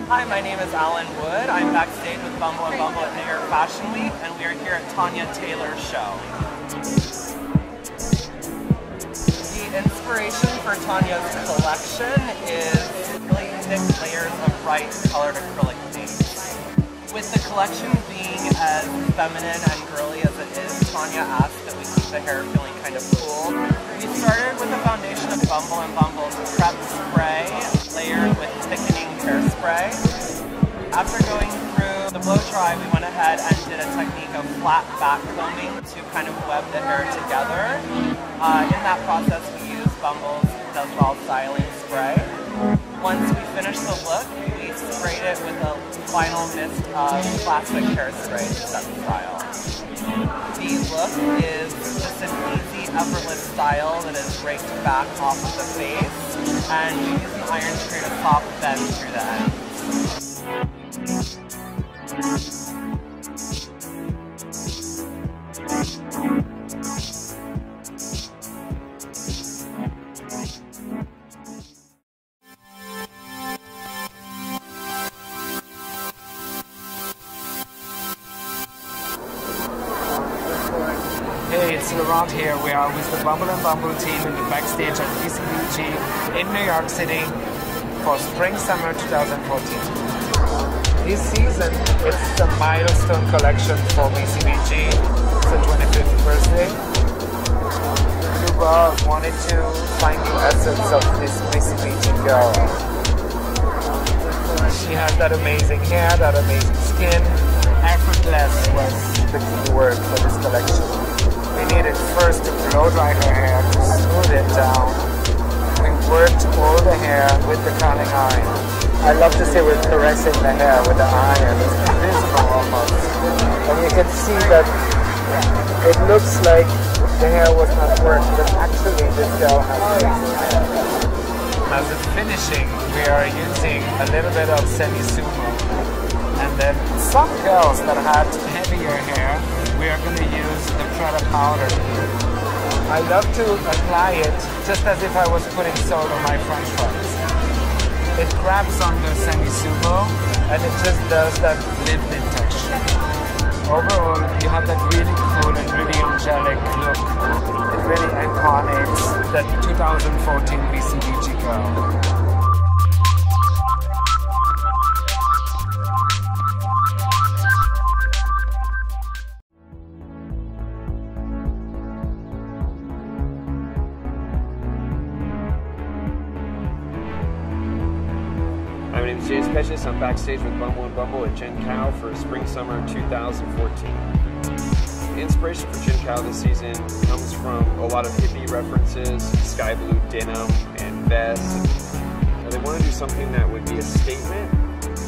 Hi, my name is Alan Wood. I'm backstage with Bumble and Bumble at New York Fashion Week, and we are here at Tanya Taylor's show. The inspiration for Tanya's collection is really thick layers of bright colored acrylic paint. With the collection being as feminine and girly as it is, Tanya asked that we keep the hair feeling kind of cool. We started with a foundation of Bumble and Bumble's prep spray, layered with thickening hairspray. After going through the blow dry, we went ahead and did a technique of flat back combing to kind of web the hair together. In that process, we used Bumble's Does Well styling spray. Once we finished the look, we sprayed it with a final mist of classic hairspray to set the style. The look is just an easy, effortless style that is raked back off of the face, and we use an iron to create a soft bend through the ends. Hey, it's Laurent here. We are with the Bumble and Bumble team in the backstage at BCBG in New York City for Spring/Summer 2014. This season, it's a milestone collection for BCBG. It's the 25th birthday. Luba wanted to find the essence of this BCBG girl. She has that amazing hair, that amazing skin. Effortless was the key word for this collection. We needed first to blow dry her hair, to smooth it down. We worked all the hair with the curling iron. I love to say we're caressing the hair with the iron. It's invisible almost. And you can see that it looks like the hair was not worked, but actually this girl has amazing hair. As a finishing, we are using a little bit of semi-sumo. And then some girls that had heavier hair, we are going to use the Prada powder. I love to apply it just as if I was putting salt on my french fries. It grabs on the semi-sumo and it just does that lift-in texture. Overall, you have that really cool and really angelic look. It really incarnates that 2014 BCBG girl. My name is James Petches. I'm backstage with Bumble and Bumble at Gen Cow for Spring/Summer 2014. The inspiration for Gen Cow this season comes from a lot of hippie references, sky blue denim and vests. And they want to do something that would be a statement.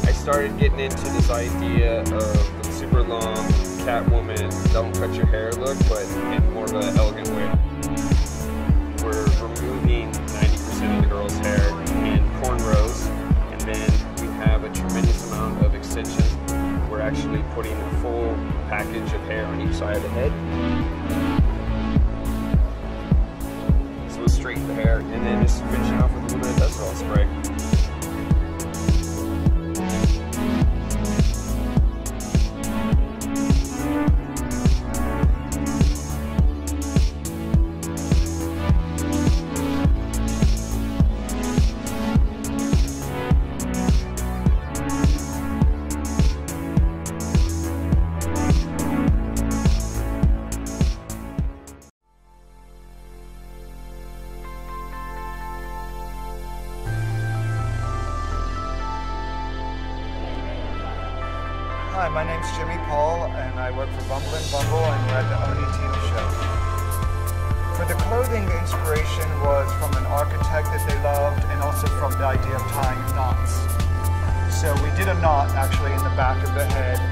I started getting into this idea of the super long Catwoman, don't cut your hair look, but in more of an elegant way. We're removing 90% of the girl's hair in cornrows. Then we have a tremendous amount of extensions. We're actually putting a full package of hair on each side of the head. So we'll straighten the hair and then just finish it off with a little bit of dust roll spray. Hi, my name's Jimmy Paul, and I work for Bumble and Bumble, and we're at the Oni Team Show. For the clothing, the inspiration was from an architect that they loved, and also from the idea of tying knots. So we did a knot, actually, in the back of the head.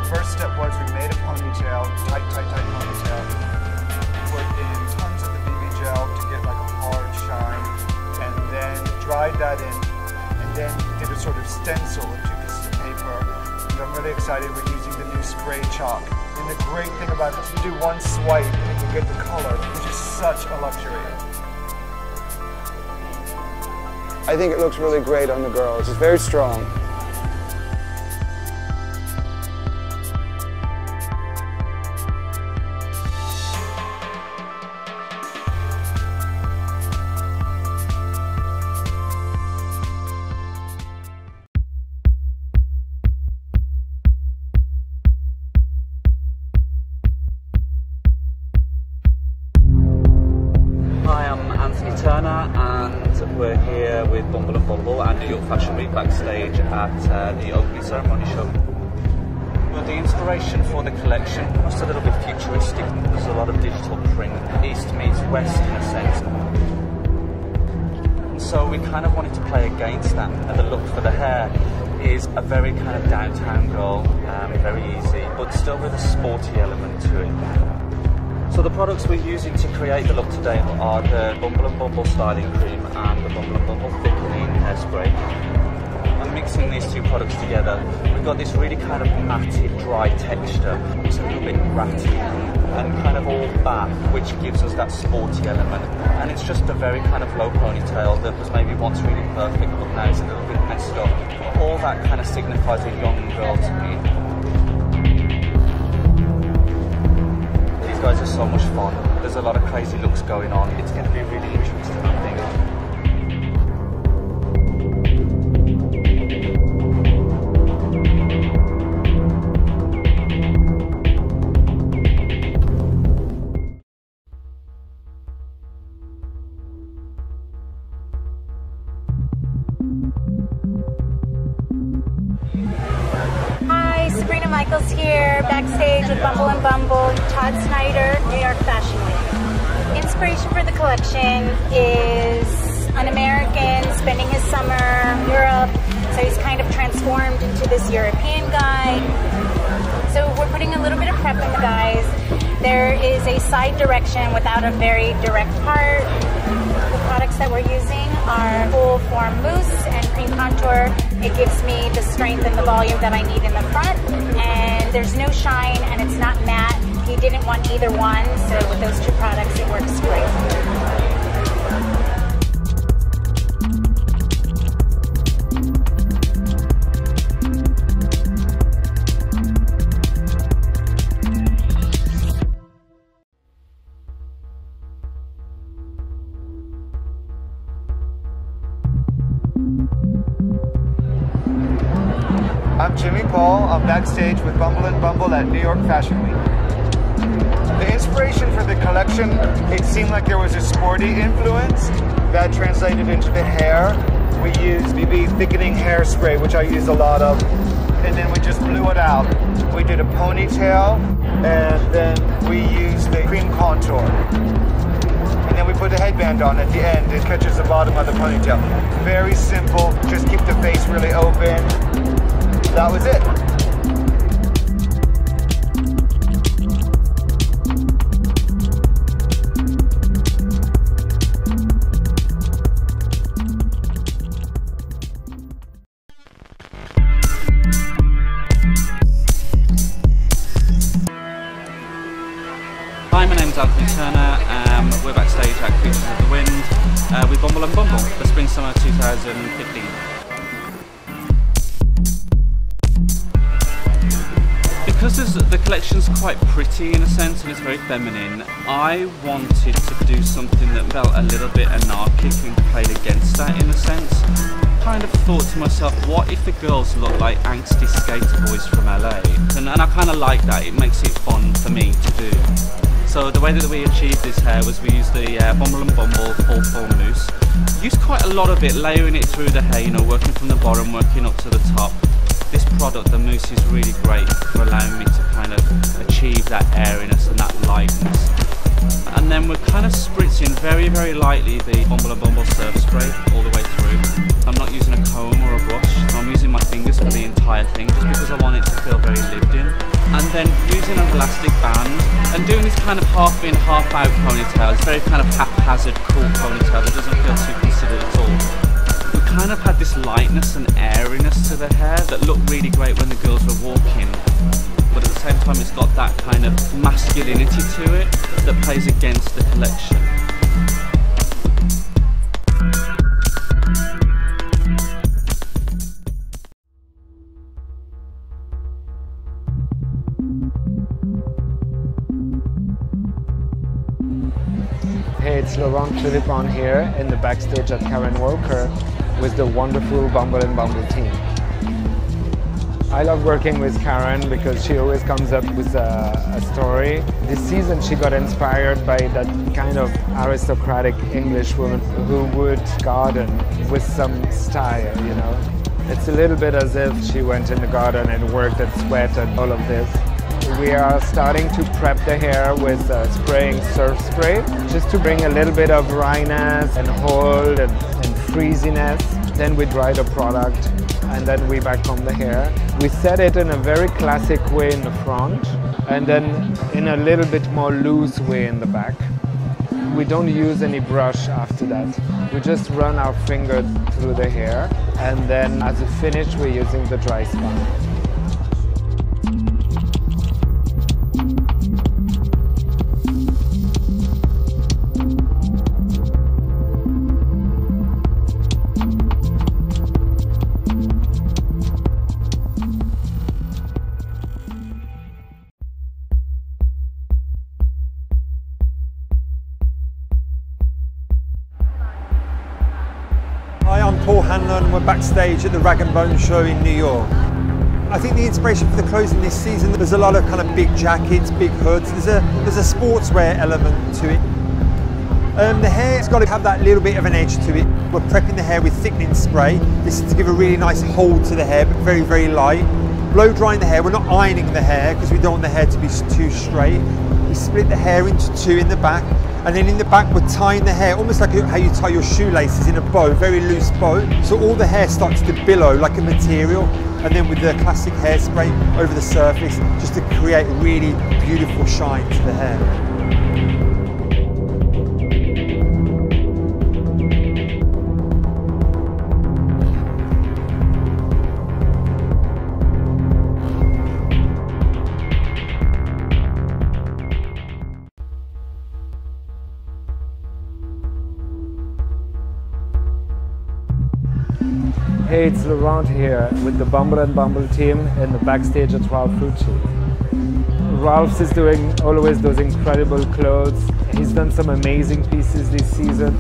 First step was we made a ponytail, tight ponytail. Put in tons of the BB gel to get like a hard shine, and then dried that in, and then did a sort of stencil with 2 pieces of paper. I'm really excited we're using the new spray chalk. And the great thing about it is you do one swipe and you get the color, which is such a luxury. I think it looks really great on the girls. It's very strong. We're here with Bumble and Bumble and New York Fashion Week backstage at the opening ceremony show. Well, the inspiration for the collection was a little bit futuristic. There's a lot of digital print, East meets West in a sense. And so we kind of wanted to play against that. And the look for the hair is a very kind of downtown girl, very easy, but still with a sporty element to it. So the products we're using to create the look today are the Bumble and Bumble styling cream and the Bumble and Bumble thickening hairspray. And mixing these two products together, we've got this really kind of matted, dry texture. It's a little bit ratty and kind of all back, which gives us that sporty element. And it's just a very kind of low ponytail that was maybe once really perfect, but now it's a little bit messed up. All that kind of signifies a young girl to me. These guys are so much fun. There's a lot of crazy looks going on. It's going to be really interesting, I think. Michael's here, backstage with Bumble and Bumble, Todd Snyder, New York Fashion Week. Inspiration for the collection is an American spending his summer in Europe, so he's kind of transformed into this European guy. So we're putting a little bit of prep in the guys. There is a side direction without a very direct part. The products that we're using are full form mousse and cream contour. It gives me the strength and the volume that I need in the front, and there's no shine and it's not matte. He didn't want either one, so with those two products it works great. I'm Jimmy Paul. I'm backstage with Bumble and Bumble at New York Fashion Week. The inspiration for the collection, it seemed like there was a sporty influence that translated into the hair. We used BB thickening hairspray, which I use a lot of, and then we just blew it out. We did a ponytail, and then we used the cream contour. And then we put a headband on at the end. It catches the bottom of the ponytail. Very simple, just keep the face really open. That was it. Hi, my name's Anthony Turner. We're backstage at Creatures of the Wind with Bumble and Bumble for Spring Summer 2015. Because the collection's quite pretty in a sense and it's very feminine, I wanted to do something that felt a little bit anarchic and played against that in a sense. Kind of thought to myself, what if the girls look like angsty skater boys from LA? And I kind of like that, it makes it fun for me to do. So the way that we achieved this hair was we used the Bumble and Bumble full form mousse. Used quite a lot of it, layering it through the hair, you know, working from the bottom, working up to the top. This product, the mousse, is really great for allowing me to kind of achieve that airiness and that lightness. And then we're kind of spritzing very, very lightly the Bumble and Bumble surf spray all the way through. I'm not using a comb or a brush, I'm using my fingers for the entire thing just because I want it to feel very lived in. And then using an elastic band and doing this kind of half in, half out ponytail. It's very kind of haphazard, cool ponytail that doesn't feel too considered at all. We kind of had this lightness and airiness to the hair that looked really great when the girls were walking, but at the same time it's got that kind of masculinity to it that plays against the collection. Hey, it's Laurent Philippon here in the backstage at Karen Walker with the wonderful Bumble and Bumble team. I love working with Karen because she always comes up with a story. This season she got inspired by that kind of aristocratic English woman who would garden with some style, you know. It's a little bit as if she went in the garden and worked and sweat and all of this. We are starting to prep the hair with spraying surf spray, just to bring a little bit of wryness and hold and freeziness. Then we dry the product and then we vacuum the hair. We set it in a very classic way in the front and then in a little bit more loose way in the back. We don't use any brush after that. We just run our finger through the hair and then as a finish we're using the dry spun. And we're backstage at the Rag & Bone show in New York. I think the inspiration for the clothing this season, there's a lot of kind of big jackets, big hoods. There's a sportswear element to it. The hair's got to have that little bit of an edge to it. We're prepping the hair with thickening spray. This is to give a really nice hold to the hair, but very, very light. Blow drying the hair. We're not ironing the hair because we don't want the hair to be too straight. We split the hair into two in the back. And then in the back, we're tying the hair, almost like how you tie your shoelaces in a bow, very loose bow. So all the hair starts to billow like a material. And then with the classic hairspray over the surface, just to create a really beautiful shine to the hair. Hey, it's Laurent here with the Bumble and Bumble team in the backstage at Ralph Rucci. Ralph's is doing always those incredible clothes. He's done some amazing pieces this season.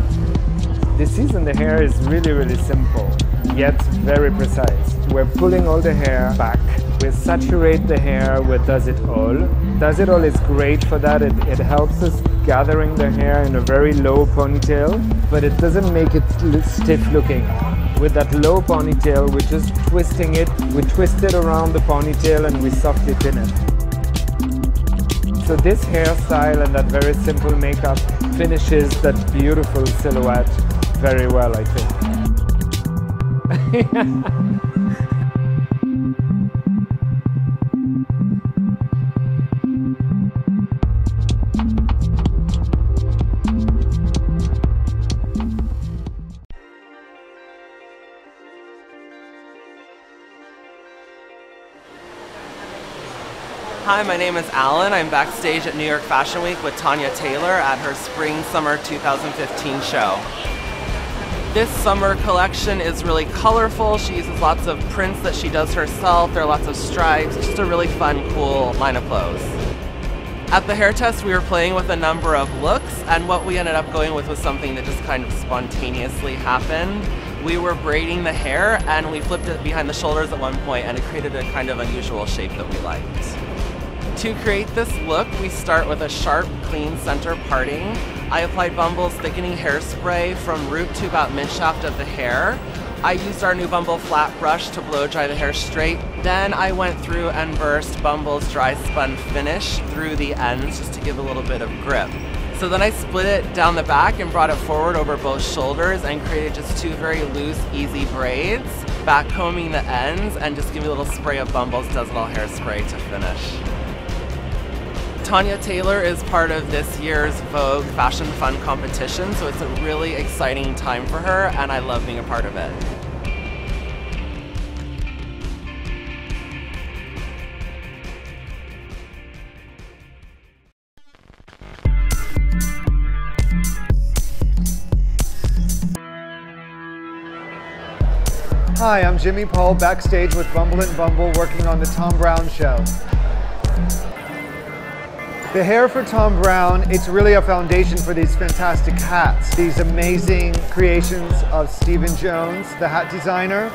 This season the hair is really, really simple, yet very precise. We're pulling all the hair back. We saturate the hair with Does It All. Does It All is great for that. It helps us gathering the hair in a very low ponytail, but it doesn't make it stiff looking. With that low ponytail, we're just twisting it. We twist it around the ponytail and we softly pin it. So this hairstyle and that very simple makeup finishes that beautiful silhouette very well, I think. Hi, my name is Alan. I'm backstage at New York Fashion Week with Tanya Taylor at her Spring/Summer 2015 show. This summer collection is really colorful. She uses lots of prints that she does herself. There are lots of stripes. It's just a really fun, cool line of clothes. At the hair test, we were playing with a number of looks, and what we ended up going with was something that just kind of spontaneously happened. We were braiding the hair, and we flipped it behind the shoulders at one point, and it created a kind of unusual shape that we liked. To create this look, we start with a sharp, clean center parting. I applied Bumble's thickening hairspray from root to about mid-shaft of the hair. I used our new Bumble flat brush to blow dry the hair straight. Then I went through and burst Bumble's dry spun finish through the ends just to give a little bit of grip. So then I split it down the back and brought it forward over both shoulders and created just two very loose, easy braids, back combing the ends and just giving a little spray of Bumble's Does It All hairspray to finish. Tanya Taylor is part of this year's Vogue Fashion Fun competition, so it's a really exciting time for her, and I love being a part of it. Hi, I'm Jimmy Paul, backstage with Bumble and Bumble, working on the Tom Brown show. The hair for Tom Brown, it's really a foundation for these fantastic hats. These amazing creations of Stephen Jones, the hat designer.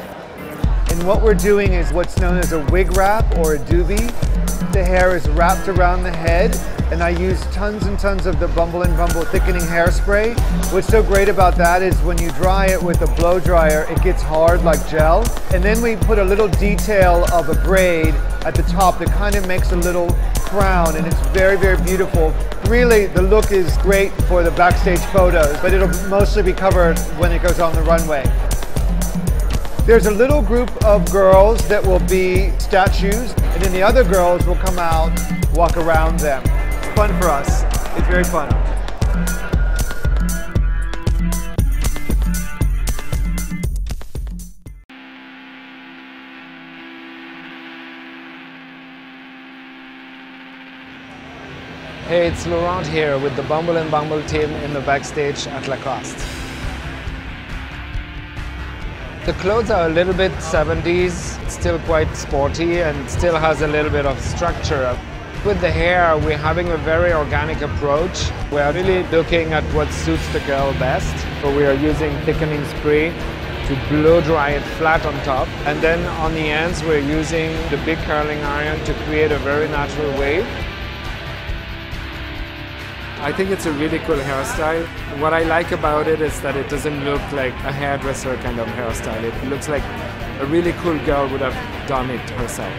And what we're doing is what's known as a wig wrap or a doobie. The hair is wrapped around the head, and I use tons and tons of the Bumble and Bumble thickening hairspray. What's so great about that is when you dry it with a blow dryer, it gets hard like gel. And then we put a little detail of a braid at the top that kind of makes a little crown, and it's very, very beautiful. Really, the look is great for the backstage photos, but it'll mostly be covered when it goes on the runway. There's a little group of girls that will be statues, and then the other girls will come out, walk around them. It's fun for us. It's very fun. Hey, it's Laurent here with the Bumble and Bumble team in the backstage at Lacoste. The clothes are a little bit 70s, still quite sporty and still has a little bit of structure. With the hair, we're having a very organic approach. We are really looking at what suits the girl best. So we are using thickening spray to blow dry it flat on top. And then on the ends, we're using the big curling iron to create a very natural wave. I think it's a really cool hairstyle. What I like about it is that it doesn't look like a hairdresser kind of hairstyle. It looks like a really cool girl would have done it herself.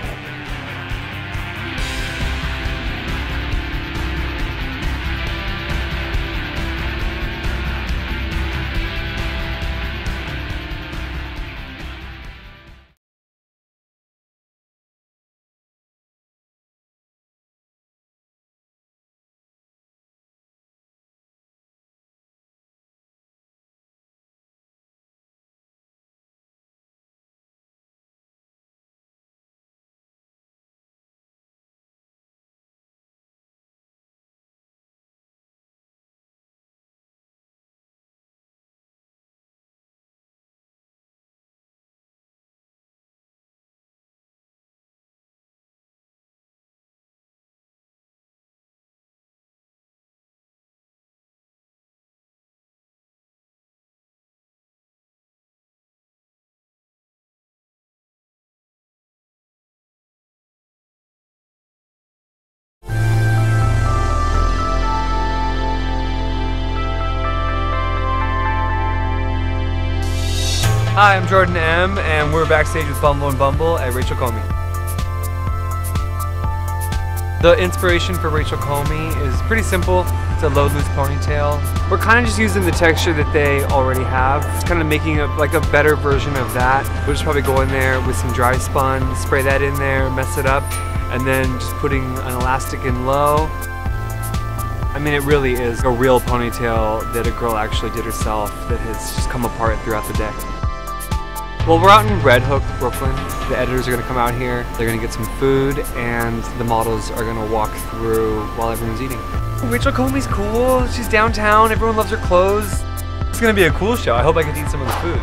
Hi, I'm Jordan M, and we're backstage with Bumble and Bumble at Rachel Comey. The inspiration for Rachel Comey is pretty simple. It's a low, loose ponytail. We're kind of just using the texture that they already have. It's kind of making like a better version of that. We'll just probably go in there with some dry spun, spray that in there, mess it up, and then just putting an elastic in low. I mean, it really is a real ponytail that a girl actually did herself that has just come apart throughout the day. Well, we're out in Red Hook, Brooklyn. The editors are going to come out here, they're going to get some food, and the models are going to walk through while everyone's eating. Rachel Comey's cool, she's downtown, everyone loves her clothes. It's going to be a cool show. I hope I get to eat some of the food.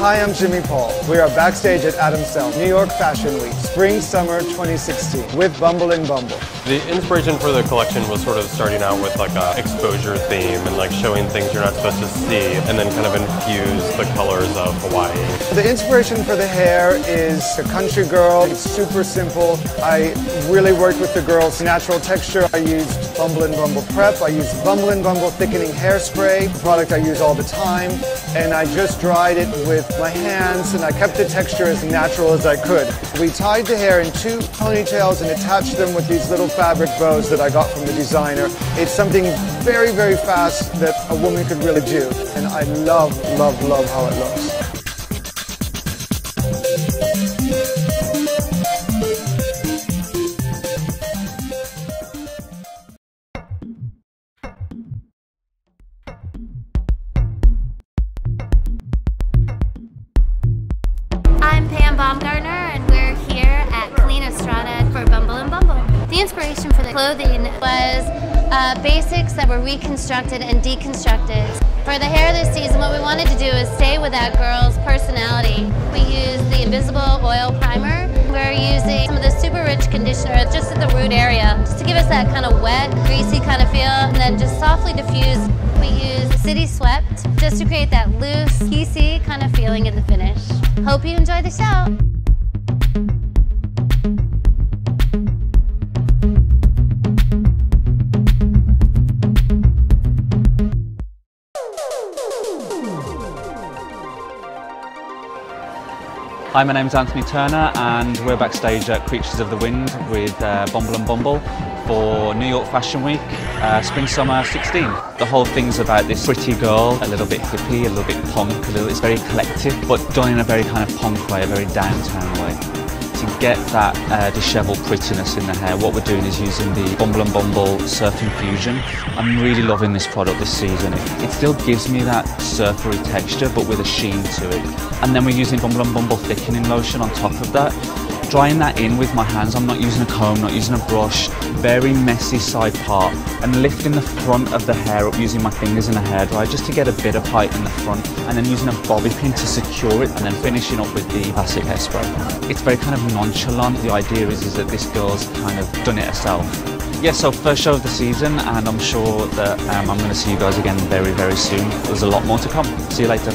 Hi, I'm Jimmy Paul. We are backstage at Adamsell, New York Fashion Week, Spring Summer 2016 with Bumble and Bumble. The inspiration for the collection was sort of starting out with like a exposure theme and like showing things you're not supposed to see, and then kind of infuse the colors of Hawaii. The inspiration for the hair is a country girl. It's super simple. I really worked with the girl's natural texture. I used Bumble and Bumble Prep. I used Bumble and Bumble thickening hairspray, a product I use all the time, and I just dried it with my hands, and I kept the texture as natural as I could. We tied the hair in 2 ponytails and attached them with these little fabric bows that I got from the designer. It's something very, very fast that a woman could really do, and I love, love, love how it looks. The inspiration for the clothing was basics that were reconstructed and deconstructed. For the hair this season, what we wanted to do is stay with that girl's personality. We used the Invisible Oil Primer. We're using some of the super rich conditioner just at the root area, just to give us that kind of wet, greasy kind of feel, and then just softly diffuse. We used City Swept just to create that loose, piecey kind of feeling in the finish. Hope you enjoy the show. Hi, my name's Anthony Turner and we're backstage at Creatures of the Wind with Bumble and Bumble for New York Fashion Week, Spring Summer 16. The whole thing's about this pretty girl, a little bit hippie, a little bit punk, it's very collective, but done in a very kind of punk way, a very downtown way. To get that disheveled prettiness in the hair, what we're doing is using the Bumble and Bumble Surf Infusion. I'm really loving this product this season. It still gives me that surfery texture, but with a sheen to it. And then we're using Bumble and Bumble thickening lotion on top of that. Drying that in with my hands, I'm not using a comb, not using a brush, very messy side part, and lifting the front of the hair up using my fingers in a hairdryer just to get a bit of height in the front, and then using a bobby pin to secure it, and then finishing up with the classic hairspray. It's very kind of nonchalant. The idea is that this girl's kind of done it herself. Yeah, so first show of the season, and I'm sure that I'm going to see you guys again very, very soon. There's a lot more to come. See you later.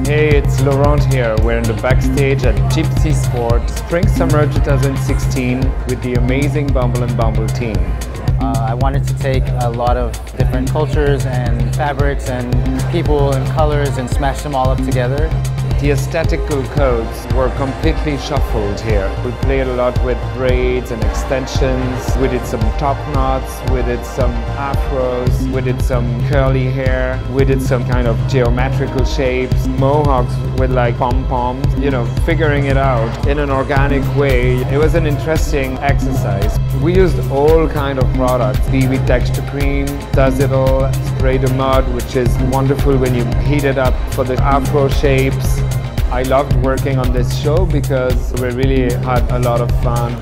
Hey, it's Laurent here. We're in the backstage at Gypsy Sport, Spring Summer 2016 with the amazing Bumble and Bumble team. I wanted to take a lot of different cultures and fabrics and people and colors and smash them all up together. The aesthetical codes were completely shuffled here. We played a lot with braids and extensions. We did some top knots, we did some afros, we did some curly hair, we did some kind of geometrical shapes, mohawks with like pom-poms, figuring it out in an organic way. It was an interesting exercise. We used all kind of products, BB texture cream, does it all, spray de mode, which is wonderful when you heat it up for the afro shapes. I loved working on this show because we really had a lot of fun.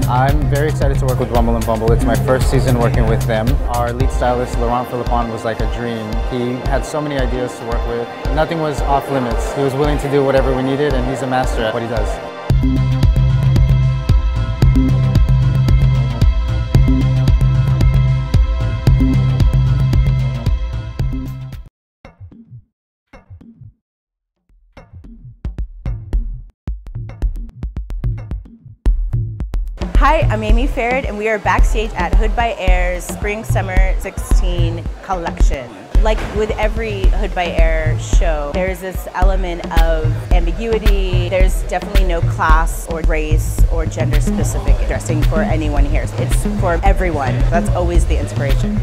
I'm very excited to work with Bumble and Bumble. It's my first season working with them. Our lead stylist, Laurent Philippon, was like a dream. He had so many ideas to work with. Nothing was off limits. He was willing to do whatever we needed, and he's a master at what he does. Hi, I'm Amy Farrad, and we are backstage at Hood by Air's Spring Summer 16 collection. Like with every Hood by Air show, there's this element of ambiguity. There's definitely no class or race or gender specific dressing for anyone here. It's for everyone. That's always the inspiration.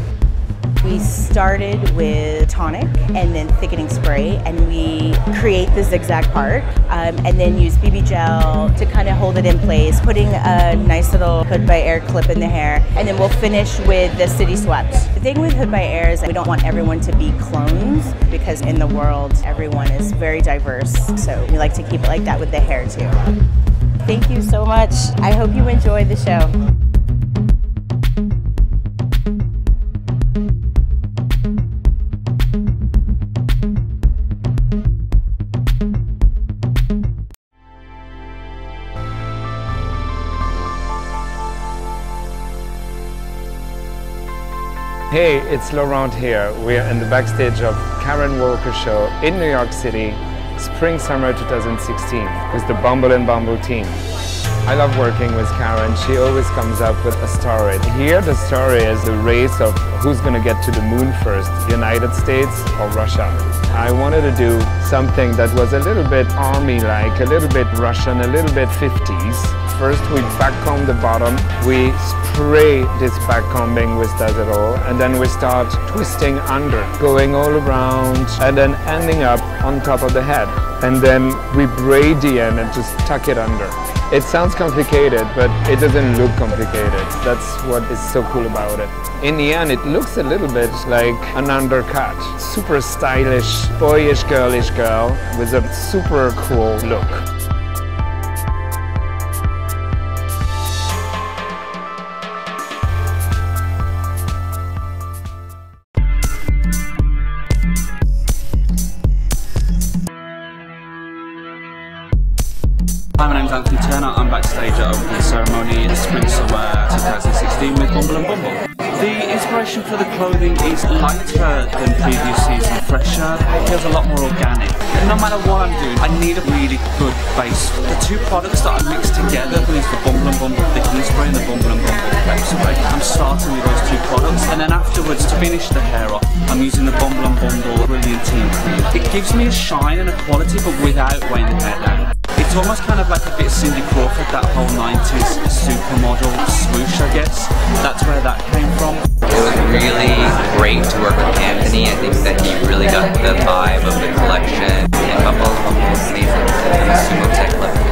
We started with tonic and then thickening spray, and we create the zigzag part and then use BB gel to kind of hold it in place, putting a nice little Hood by Air clip in the hair, and then we'll finish with the City Swept. The thing with Hood by Air is we don't want everyone to be clones, because in the world everyone is very diverse, so we like to keep it like that with the hair too. Thank you so much. I hope you enjoy the show. Hey, it's Laurent here. We're in the backstage of Karen Walker show in New York City, Spring Summer 2016, with the Bumble and Bumble team. I love working with Karen. She always comes up with a story. Here the story is the race of who's going to get to the moon first, United States or Russia. I wanted to do something that was a little bit army-like, a little bit Russian, a little bit 50s. First we backcomb the bottom, we spray this backcombing with Desert Oil, and then we start twisting under, going all around and then ending up on top of the head. And then we braid the end and just tuck it under. It sounds complicated, but it doesn't look complicated. That's what is so cool about it. In the end, it looks a little bit like an undercut. Super stylish, boyish, girlish girl with a super cool look. Hi, my name's Anthony Turner. I'm backstage at opening ceremony in Spring Summer 2016 with Bumble and Bumble. The inspiration for the clothing is lighter than previous season, fresher. It feels a lot more organic. No matter what I'm doing, I need a really good base. The two products that I mix together is the Bumble and Bumble thickening spray and the Bumble and Bumble prep spray. I'm starting with those two products, and then afterwards, to finish the hair off, I'm using the Bumble and Bumble Brilliant Team Cream. It gives me a shine and a quality, but without weighing the hair down. It's almost kind of like a bit Cindy Crawford, that whole 90s supermodel swoosh, I guess. That's where that came from. It was really great to work with Anthony. I think that he really got the vibe of the collection. And Bumble was amazing. It was sumo tech level.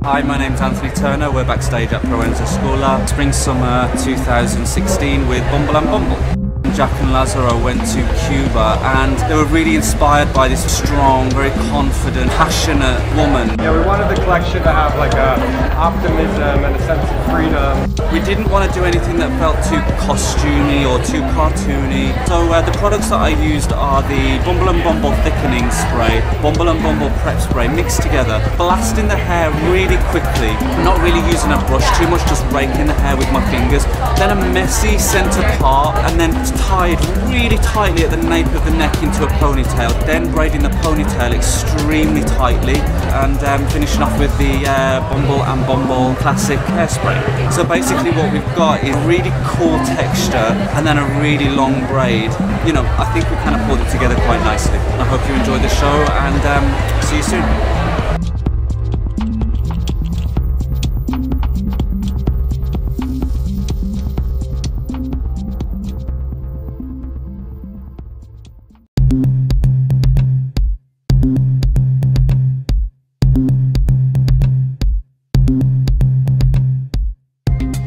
Hi, my name's Anthony Turner. We're backstage at Proenza Scuola, Spring Summer 2016 with Bumble and Bumble. Jack and Lazaro went to Cuba and they were really inspired by this strong, very confident, passionate woman. Yeah, we wanted the collection to have like a optimism and a sense of freedom. We didn't want to do anything that felt too costumey or too cartoony. So the products that I used are the Bumble and Bumble thickening spray, Bumble and Bumble prep spray mixed together, blasting the hair really quickly, not really using a brush too much, just raking the hair with my fingers. Then a messy centre part, and then tied really tightly at the nape of the neck into a ponytail, then braiding the ponytail extremely tightly, and finishing off with the Bumble and Bumble classic hairspray. So basically what we've got is really cool texture and then a really long braid. You know, I think we kind of pulled it together quite nicely. I hope you enjoyed the show, and see you soon.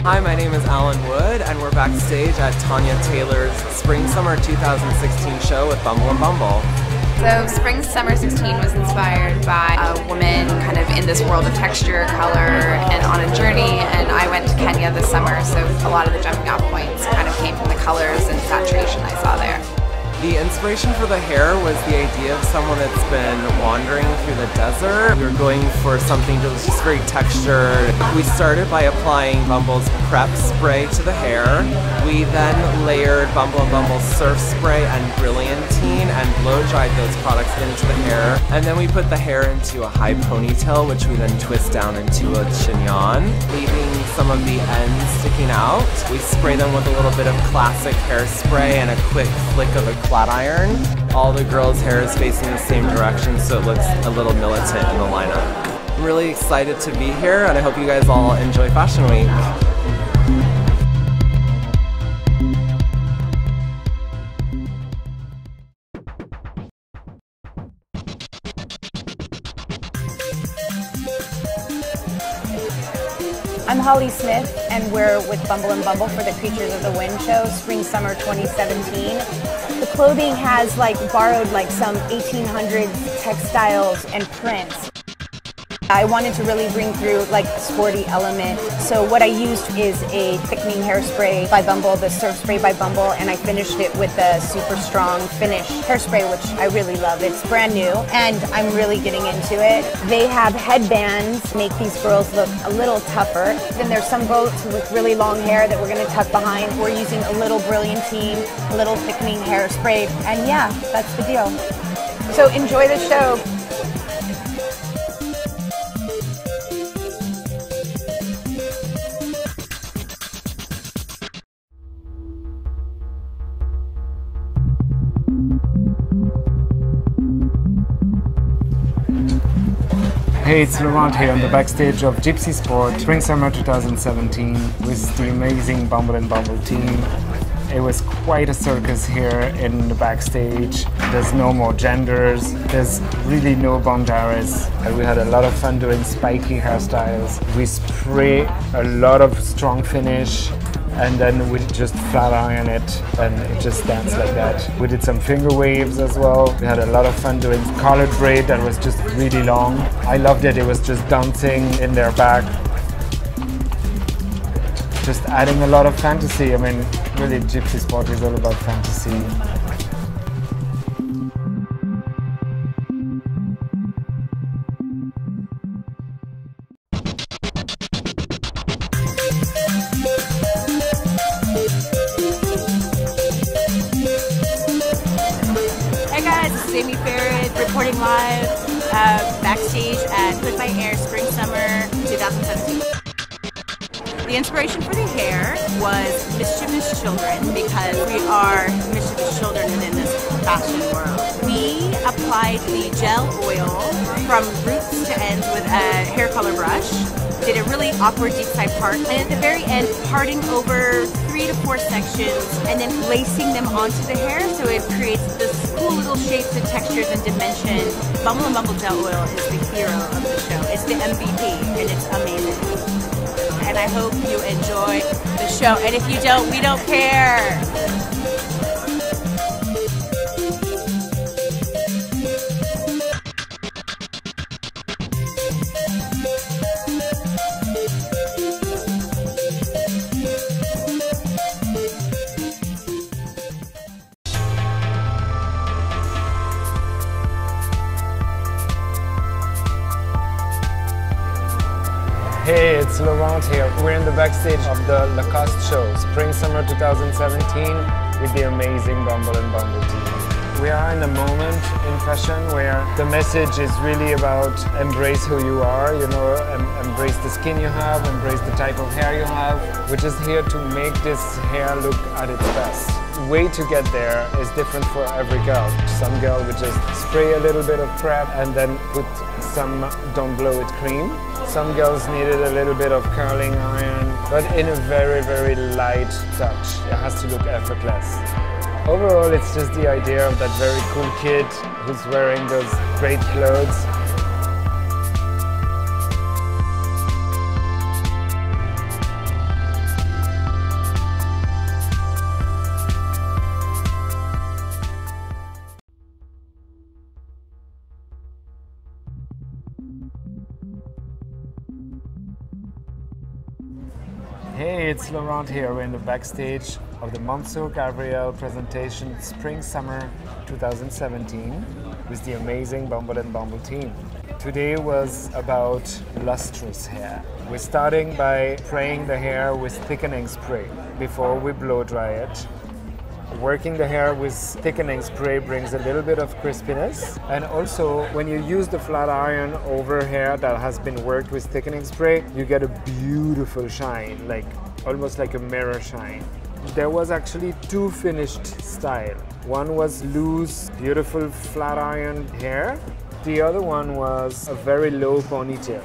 Hi, my name is Alan Wood, and we're backstage at Tanya Taylor's Spring Summer 2016 show with Bumble and Bumble. So Spring Summer 16 was inspired by a woman kind of in this world of texture, color, and on a journey, and I went to Kenya this summer, so a lot of the jumping off points kind of came from the colors and saturation I saw there. The inspiration for the hair was the idea of someone that's been wandering through the desert. We were going for something that was just very textured. We started by applying Bumble's Prep spray to the hair. We then layered Bumble & Bumble's Surf Spray and Brilliantine and blow dried those products into the hair. And then we put the hair into a high ponytail, which we then twist down into a chignon, leaving some of the ends sticking out. We spray them with a little bit of classic hairspray and a quick flick of a flat iron. All the girls' hair is facing the same direction, so it looks a little militant in the lineup. I'm really excited to be here, and I hope you guys all enjoy Fashion Week. I'm Holly Smith, and we're with Bumble & Bumble for the Creatures of the Wind show, Spring Summer 2017. The clothing has borrowed some 1800s textiles and prints. I wanted to really bring through a sporty element. So what I used is a thickening hairspray by Bumble, the Surf Spray by Bumble, and I finished it with a super strong finish hairspray, which I really love. It's brand new, and I'm really getting into it. They have headbands, make these girls look a little tougher. Then there's some girls with really long hair that we're gonna tuck behind. We're using a little Brilliantine, a little thickening hairspray, and yeah, that's the deal. So enjoy the show. Hey, it's Laurent here on the backstage of Gypsy Sport Spring Summer 2017 with the amazing Bumble & Bumble team. It was quite a circus here in the backstage. There's no more genders, there's really no boundaries. We had a lot of fun doing spiky hairstyles. We spray a lot of strong finish, and then we just flat iron it and it just danced like that. We did some finger waves as well. We had a lot of fun doing collared braid that was just really long. I loved it, it was just dancing in their back. Just adding a lot of fantasy. I mean, really Gypsy Sport is all about fantasy. Reporting live backstage at Hood by Air Spring Summer 2017. The inspiration for the hair was mischievous children, because we are mischievous children within this fashion world. We applied the gel oil from roots to ends with a hair color brush. Did a really awkward deep side part, and at the very end parting over 3 to 4 sections and then lacing them onto the hair so it creates this cool little shapes and textures and dimension. Bumble & Bumble gel oil is the hero of the show. It's the MVP, and it's amazing. And I hope you enjoy the show, and if you don't, we don't care. Hey, it's Laurent here. We're in the backstage of the Lacoste show, Spring Summer 2017, with the amazing Bumble & Bumble team. We are in a moment in fashion where the message is really about embrace who you are, embrace the skin you have, embrace the type of hair you have. We're just here to make this hair look at its best. The way to get there is different for every girl. Some girl would just spray a little bit of prep and then put some Don't Blow It cream. Some girls needed a little bit of curling iron, but in a very, very light touch. It has to look effortless. Overall, it's just the idea of that very cool kid who's wearing those great clothes. Hey, it's Laurent here. We're in the backstage of the Monsieur Gabriel presentation Spring-Summer 2017 with the amazing Bumble and Bumble team. Today was about lustrous hair. We're starting by spraying the hair with thickening spray before we blow dry it. Working the hair with thickening spray brings a little bit of crispiness, and also when you use the flat iron over hair that has been worked with thickening spray, you get a beautiful shine, like almost like a mirror shine. There was actually two finished styles. One was loose, beautiful flat iron hair. The other one was a very low ponytail.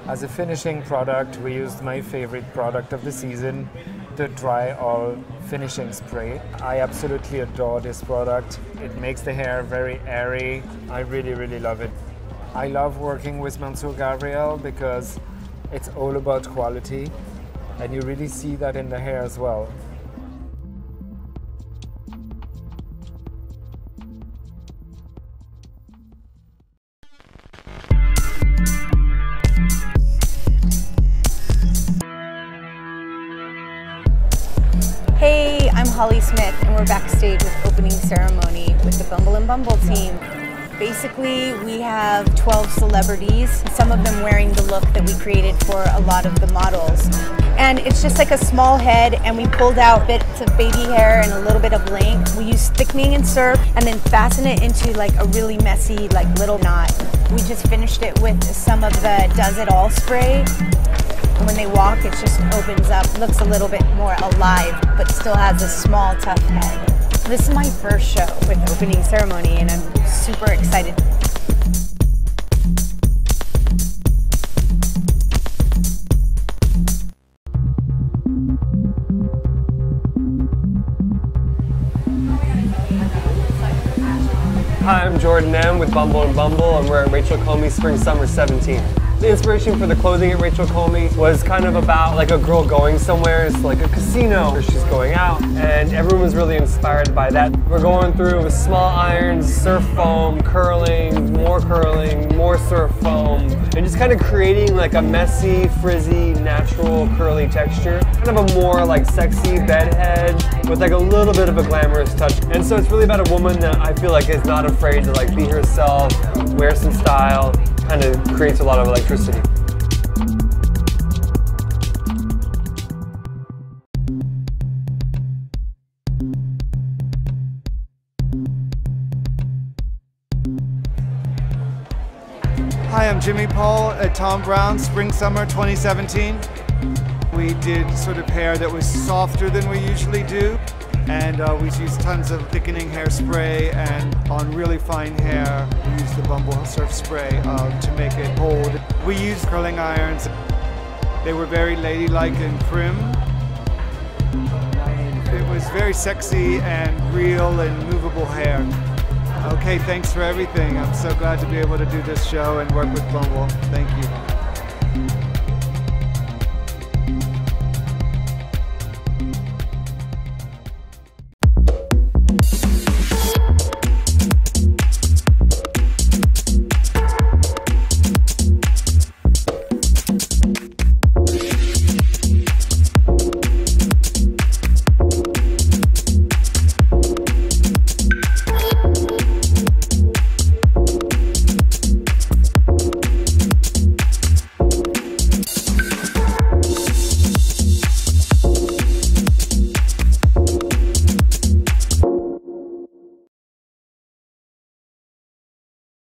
As a finishing product, we used my favorite product of the season, the Dry All Finishing Spray. I absolutely adore this product. It makes the hair very airy. I really, really love it. I love working with Monsieur Gabriel because it's all about quality, and you really see that in the hair as well. Hey, I'm Holly Smith, and we're backstage with opening ceremony with the Bumble and Bumble team. Basically, we have 12 celebrities, some of them wearing the look that we created for a lot of the models. And it's just like a small head, and we pulled out bits of baby hair and a little bit of length. We use thickening and surf, and then fasten it into like a really messy, like little knot. We just finished it with some of the Does It All spray. And when they walk, it just opens up, looks a little bit more alive, but still has a small, tough head. This is my first show with opening ceremony, and I'm super excited. Hi, I'm Jordan M. with Bumble and Bumble, and we're at Rachel Comey's Spring Summer 17. The inspiration for the clothing at Rachel Comey was kind of about like a girl going somewhere. It's like a casino where she's going out, and everyone was really inspired by that. We're going through with small irons, surf foam, curling, more surf foam, and just kind of creating like a messy, frizzy, natural, curly texture. Kind of a more like sexy bedhead with like a little bit of a glamorous touch. And so it's really about a woman that I feel like is not afraid to like be herself, wear some style, kind of creates a lot of electricity. Hi, I'm Jimmy Paul at Thom Browne Spring Summer 2017. We did sort of hair that was softer than we usually do, and we used tons of thickening hairspray, and on really fine hair we used the Bumble Surf Spray to make it hold. We used curling irons. They were very ladylike and prim. It was very sexy and real and movable hair. Okay, thanks for everything. I'm so glad to be able to do this show and work with Bumble. Thank you.